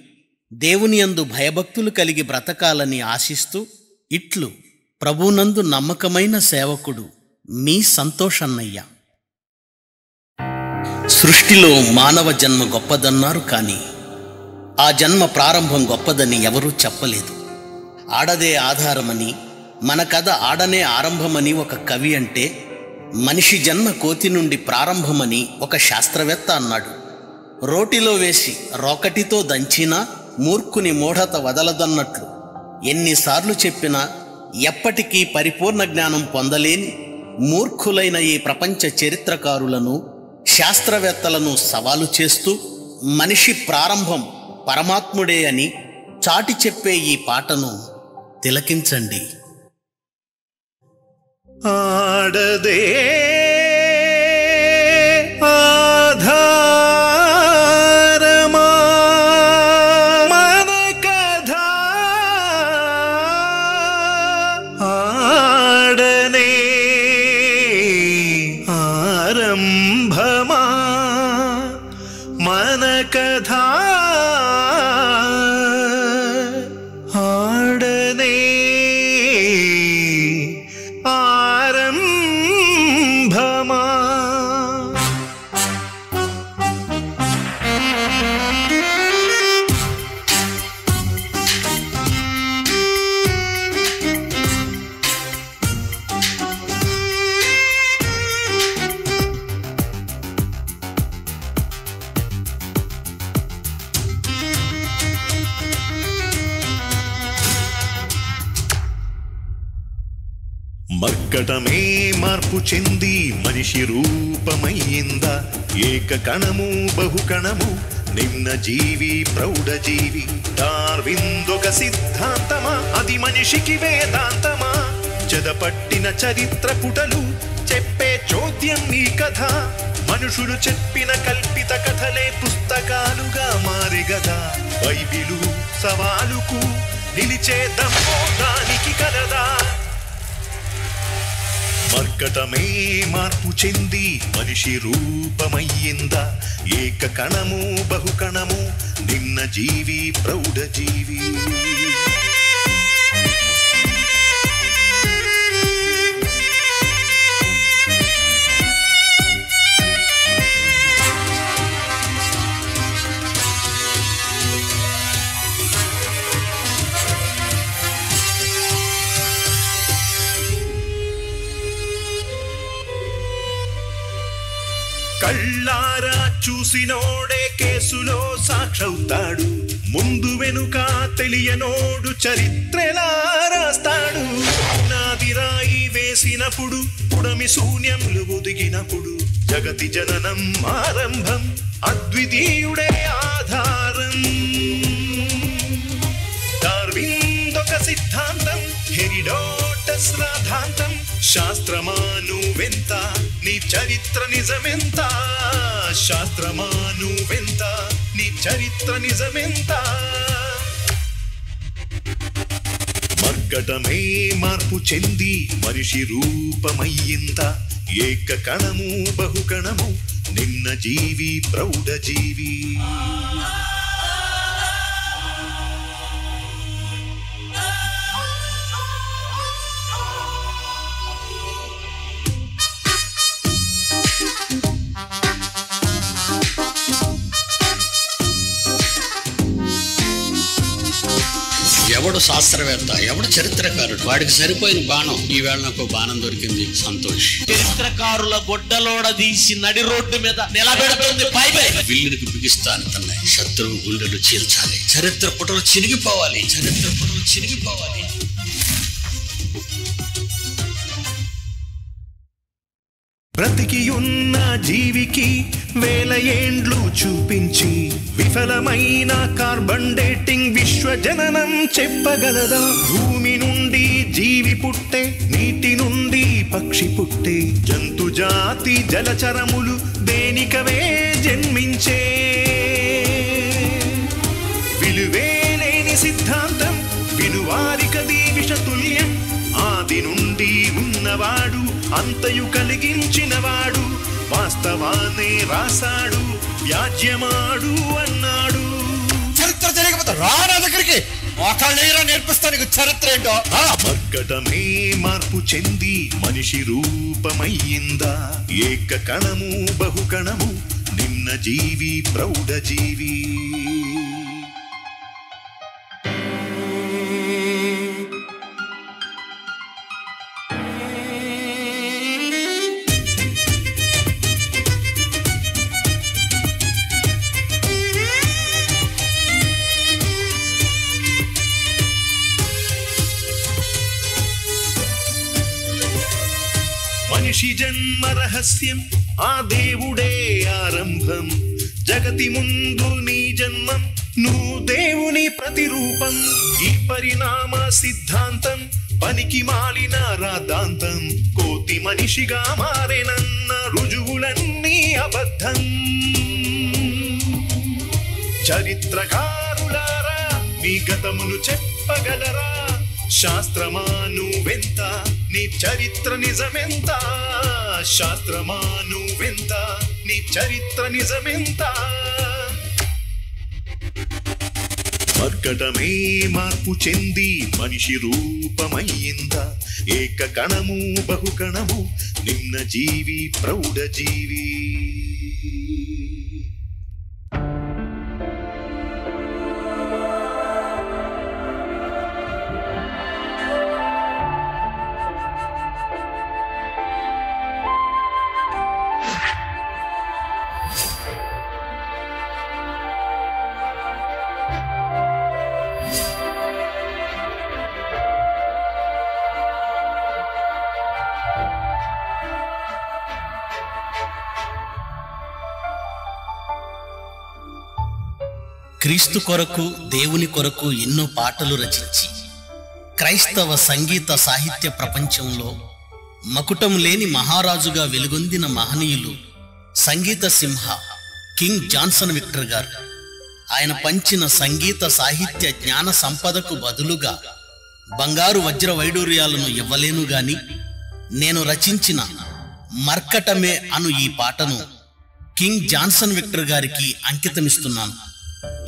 దేవుని యందు భయభక్తులు కలిగి బ్రతకాలని ఆశిస్తూ ఇట్లు ప్రభునందు నమ్మకమైన సేవకుడు మీ సంతోషన్నయ్య. సృష్టిలో మానవ జన్మ గొప్పదన్నారు, కానీ ఆ జన్మ ప్రారంభం గొప్పదని ఎవరూ చెప్పలేదు. ఆడదే ఆధారమని, మన కథ ఆడనే ఆరంభమని ఒక కవి అంటే, మనిషి జన్మ కోతి నుండి ప్రారంభమని ఒక శాస్త్రవేత్త అన్నాడు. రోటిలో వేసి రోకటితో దంచినా మూర్ఖుని మూఢత వదలదన్నట్లు ఎన్నిసార్లు చెప్పినా ఎప్పటికీ పరిపూర్ణ జ్ఞానం పొందలేని మూర్ఖులైన ఈ ప్రపంచ చరిత్రకారులను, శాస్త్రవేత్తలను సవాలు చేస్తూ మనిషి ప్రారంభం పరమాత్ముడే అని చాటి చెప్పే ఈ పాటను తిలకించండి. ఆడదే ఆధారమా మన కథ, ఆడనే ఆరంభమా మన కథ, ఆడనే ఆరంభమా. మర్కటమే మార్పు చెంది మనిషి రూపమయ్యిందా, ఏక కణము బహుకణము నిమ్న జీవి ప్రౌఢజీవి. డార్విందొక సిద్ధాంతమా, అది మనిషికి వేదాంతమా? చెదపట్టిన చరిత్ర పుటలు చెప్పే చోద్యం ఈ కథ. మనుషులు చెప్పిన కల్పిత కథలే పుస్తకాలుగా మారిగదా. బైబిలు సవాలుకు నిలిచే దమ్మో దానికి కలదా. మర్కటమే మార్పు చెంది మనిషి రూపమయ్యిందా, ఏక కణము బహుకణము నిమ్న జీవి ప్రౌఢజీవి. కళ్ళారా చూసినోడే కేసులో సాక్షవుతాడు, ముందు వెనుక తెలియనోడు చరిత్రలా రాస్తాడు. నాది రాయి వేసినప్పుడు పుడమి శూన్యంలు ఒదిగినప్పుడు జగతి జననం ఆరంభం, అద్వితీయుడే ఆధారం. డార్విందొక సిద్ధాంతం, హెరిడోటస్ రాధాంతం. శాస్త్రమా నువ్వెంత, నీ చరిత్ర నిజమెంత? శాస్త్రమా నువ్వెంత, నీ చరిత్ర నిజమెంత? మర్కటమే మార్పు చెంది మనిషి రూపమయ్యిందా, ఏక కణము బహుకణము నిమ్న జీవి ప్రౌఢజీవి. ఎవడు శాస్త్రవేత్త, ఎవడు చరిత్రకారుడు, వాడికి సరిపోయిన బాణం. ఈవేళ నాకు బాణం దొరికింది, సంతోష్. చరిత్రకారుల గొడ్డలోడ తీసి నడి రోడ్డు మీద నిలబెడుతుంది విల్లునికి బిగిస్తాను తన్నాయి. శత్రువు గుండెలు చీల్చాలి, చరిత్ర పుటలు చిరిగిపోవాలి, చరిత్ర పుటలు చిరిగిపోవాలి. బ్రతికి ఉన్న జీవికి వేల ఏండ్లు చూపించి విఫలమైన కార్బన్ డేటింగ్ విశ్వజననం చెప్పగలదా? భూమి నుండి జీవి పుట్టే, నీటి నుండి పక్షి పుట్టే, జంతు జాతి జలచరములు దేనికవే జన్మించే. విలువేలేని సిద్ధాంతం వినువారికది విషతుల్యం. ఆది నుండి ఉన్నవాడు, అంతయు కలిగించినవాడు, వాస్తవాన్ని రాశాడు, వ్యాజ్యమాడు అన్నాడు. చరిత్ర జరిగిపోతా రా నా దగ్గరికి, ఒకళ్ళేరా నేర్పిస్తా నీకు చరిత్ర ఏంటో. మర్కటమే మార్పు చెంది మనిషి రూపమయ్యిందా, ఏక కణము బహుకణము నిమ్న జీవి ప్రౌఢజీవి. మనిషి జన్మ రహస్యం, ఆ దేవుడే ఆరంభం. జగతి ముందు నీ జన్మం నువ్వు దేవుని ప్రతిరూపం. ఈ పరిణామ సిద్ధాంతం పనికి మాలిన రాద్ధాంతం. కోతి మనిషిగా మారేనన్న రుజువులన్నీ అబద్ధం. చరిత్రకారులారా మీ గతమును చెప్పగలరా? శాస్త్రమా నువ్వెంత, నీ చరిత్ర నిజమెంత? శాస్త్రమా నువ్వెంత, నీ చరిత్ర నిజమెంత? మర్కటమే మార్పు చెంది మనిషి రూపమయ్యిందా? ఏక కణము బహుకణము నిమ్న జీవి ప్రౌఢ జీవి. క్రీస్తు కొరకు, దేవుని కొరకు ఎన్నో పాటలు రచించి క్రైస్తవ సంగీత సాహిత్య ప్రపంచంలో మకుటం లేని మహారాజుగా వెలుగొందిన మహనీయులు సంగీత సింహ కింగ్ జాన్సన్ విక్టర్ గారు. ఆయన పంచిన సంగీత సాహిత్య జ్ఞాన సంపదకు బదులుగా బంగారు వజ్ర వైడూర్యాలను ఇవ్వలేను గాని నేను రచించిన మర్కటమే అను ఈ పాటను కింగ్ జాన్సన్ విక్టర్ గారికి అంకితమిస్తున్నాను.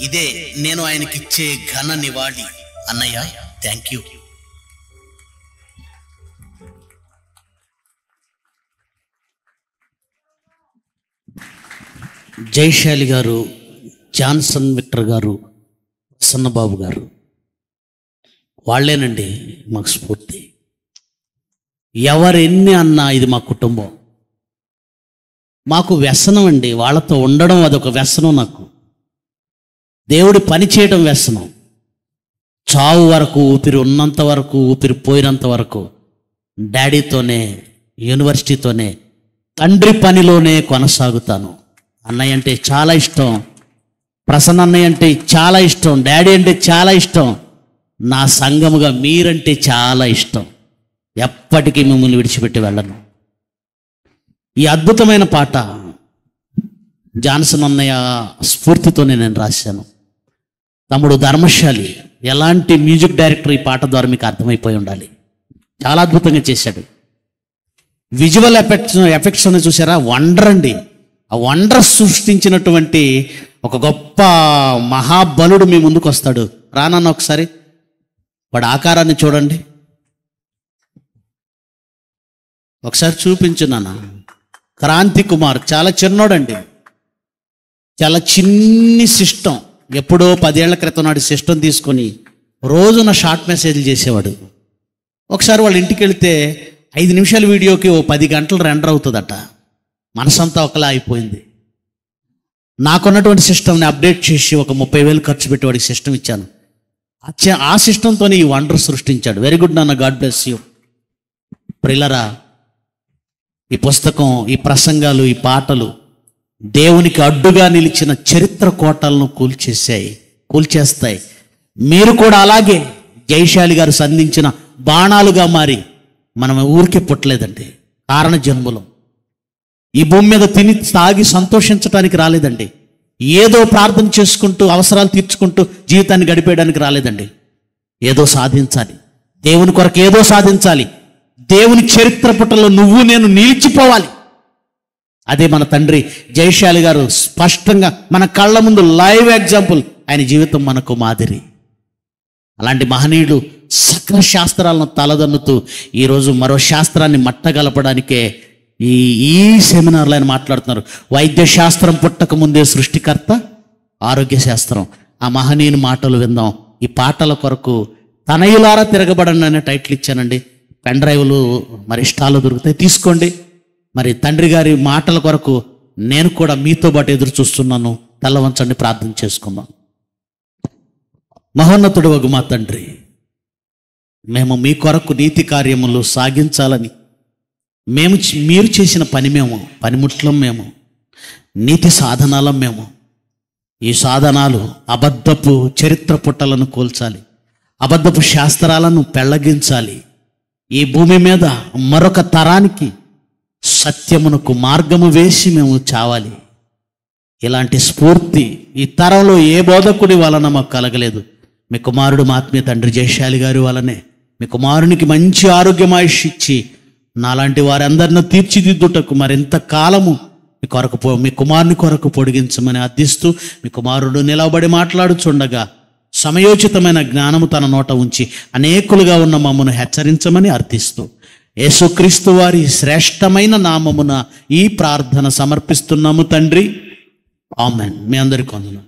ఇదే నేను ఆయనకిచ్చే ఘన నివాళి. అన్నయ్య, థ్యాంక్ యూ. జైశాలి గారు, జాన్సన్ విక్టర్ గారు, సన్నబాబు గారు వాళ్ళేనండి మాకు స్ఫూర్తి. ఎవరెన్ని అన్నా ఇది మా కుటుంబం. మాకు వ్యసనం అండి, వాళ్ళతో ఉండడం అదొక వ్యసనం. నాకు దేవుడి పని చేయడం వ్యసనం. చావు వరకు, ఊపిరి ఉన్నంత వరకు, ఊపిరి పోయినంత వరకు డాడీతోనే, యూనివర్సిటీతోనే, తండ్రి పనిలోనే కొనసాగుతాను. అన్నయ్య అంటే చాలా ఇష్టం, ప్రసన్న అన్నయ్య అంటే చాలా ఇష్టం, డాడీ అంటే చాలా ఇష్టం, నా సంఘముగా మీరంటే చాలా ఇష్టం. ఎప్పటికీ మిమ్మల్ని విడిచిపెట్టి వెళ్ళను. ఈ అద్భుతమైన పాట జాన్సన్ అన్నయ్య స్ఫూర్తితోనే నేను రాశాను. తమ్ముడు ధర్మశాలి ఎలాంటి మ్యూజిక్ డైరెక్టర్ ఈ పాట ద్వారా మీకు అర్థమైపోయి ఉండాలి. చాలా అద్భుతంగా చేశాడు. విజువల్ ఎఫెక్ట్స్ అని చూసారా? వండర్ అండి. ఆ వండర్ సృష్టించినటువంటి ఒక గొప్ప మహాబలుడు మీ ముందుకు వస్తాడు. రానన్న ఒకసారి వాడి ఆకారాన్ని చూడండి, ఒకసారి చూపించున్నాను. క్రాంతి కుమార్ చాలా చిన్నోడండి, చాలా చిన్ని సిస్టమ్. ఎప్పుడో 10 ఏళ్ల క్రితం నాటి సిస్టమ్ తీసుకొని రోజున షార్ట్ మెసేజ్లు చేసేవాడు. ఒకసారి వాళ్ళ ఇంటికి వెళితే 5 నిమిషాల వీడియోకి 10 గంటలు రెండర్ అవుతుందట. మనసంతా ఒకలా అయిపోయింది. నాకున్నటువంటి సిస్టమ్ని అప్డేట్ చేసి ఒక 30,000 ఖర్చు పెట్టి వాడికి సిస్టమ్ ఇచ్చాను. ఆ సిస్టంతోనే ఈ వండర్ సృష్టించాడు. వెరీ గుడ్ నాన్న, గాడ్ బ్లెస్ యూ. ప్రిల్లరా, ఈ పుస్తకం, ఈ ప్రసంగాలు, ఈ పాటలు దేవునికి అడ్డుగా నిలిచిన చరిత్ర కోటలను కూల్చేస్తాయి. మీరు కూడా అలాగే జైశాలి గారు సంధించిన బాణాలుగా మారి, మనం ఊరికే పుట్టలేదండి, కారణ జన్మలం. ఈ భూమి మీద తిని తాగి సంతోషించడానికి రాలేదండి. ఏదో ప్రార్థన చేసుకుంటూ అవసరాలు తీర్చుకుంటూ జీవితాన్ని గడిపేయడానికి రాలేదండి. ఏదో సాధించాలి, దేవుని కొరకు ఏదో సాధించాలి. దేవుని చరిత్ర పుటలో నువ్వు నేను నిలిచిపోవాలి. అదే మన తండ్రి జైశాలి గారు స్పష్టంగా మన కళ్ళ ముందు లైవ్ ఎగ్జాంపుల్. ఆయన జీవితం మనకు మాదిరి. అలాంటి మహనీయుడు సకల శాస్త్రాలను తలదన్నుతూ ఈరోజు మరో శాస్త్రాన్ని మట్టగలపడానికే ఈ సెమినార్లో ఆయన మాట్లాడుతున్నారు. వైద్య శాస్త్రం పుట్టక ముందే సృష్టికర్త, ఆరోగ్య శాస్త్రం. ఆ మహనీయుని మాటలు విందాం. ఈ పాటల కొరకు తనయులారా తిరగబడండి అనే టైటిల్ ఇచ్చానండి. పెన్ డ్రైవ్లు మరి ఇష్టాలు దొరుకుతాయి, తీసుకోండి. మరి తండ్రి గారి మాటల కొరకు నేను కూడా మీతో పాటు ఎదురు చూస్తున్నాను. తల వంచండి, ప్రార్థన చేసుకుందాం. మహోన్నతుడు వగు మా తండ్రి, మేము మీ కొరకు నీతి కార్యములు సాగించాలని మీరు చేసిన పనిముట్లం మేము, నీతి సాధనాలం మేము. ఈ సాధనాలు అబద్ధపు చరిత్ర పుట్టలను కూల్చాలి, అబద్ధపు శాస్త్రాలను పెళ్లగించాలి. ఈ భూమి మీద మరొక తరానికి సత్యమునకు మార్గము వేసి మేము చావాలి. ఇలాంటి స్ఫూర్తి ఈ తరంలో ఏ బోధకుడి వలన మాకు కలగలేదు. మీ కుమారుడు మా ఆత్మీయ తండ్రి జయశాలి గారి వలనే మీ కుమారునికి మంచి ఆరోగ్యమాయుష్ ఇచ్చి నాలాంటి వారందరిని తీర్చిదిద్దుటకు మరింత కాలము మీ కుమారుని కొరకు పొడిగించమని అర్థిస్తూ, మీ కుమారుడు నిలబడి మాట్లాడుచుండగా సమయోచితమైన జ్ఞానము తన నోట ఉంచి అనేకులుగా ఉన్న మమ్మను హెచ్చరించమని అర్థిస్తూ, యేసుక్రీస్తు వారి శ్రేష్టమైన నామమున ఈ ప్రార్థన సమర్పిస్తున్నాము తండ్రి. ఆమెన్. మీ అందరికీ వందనాలు.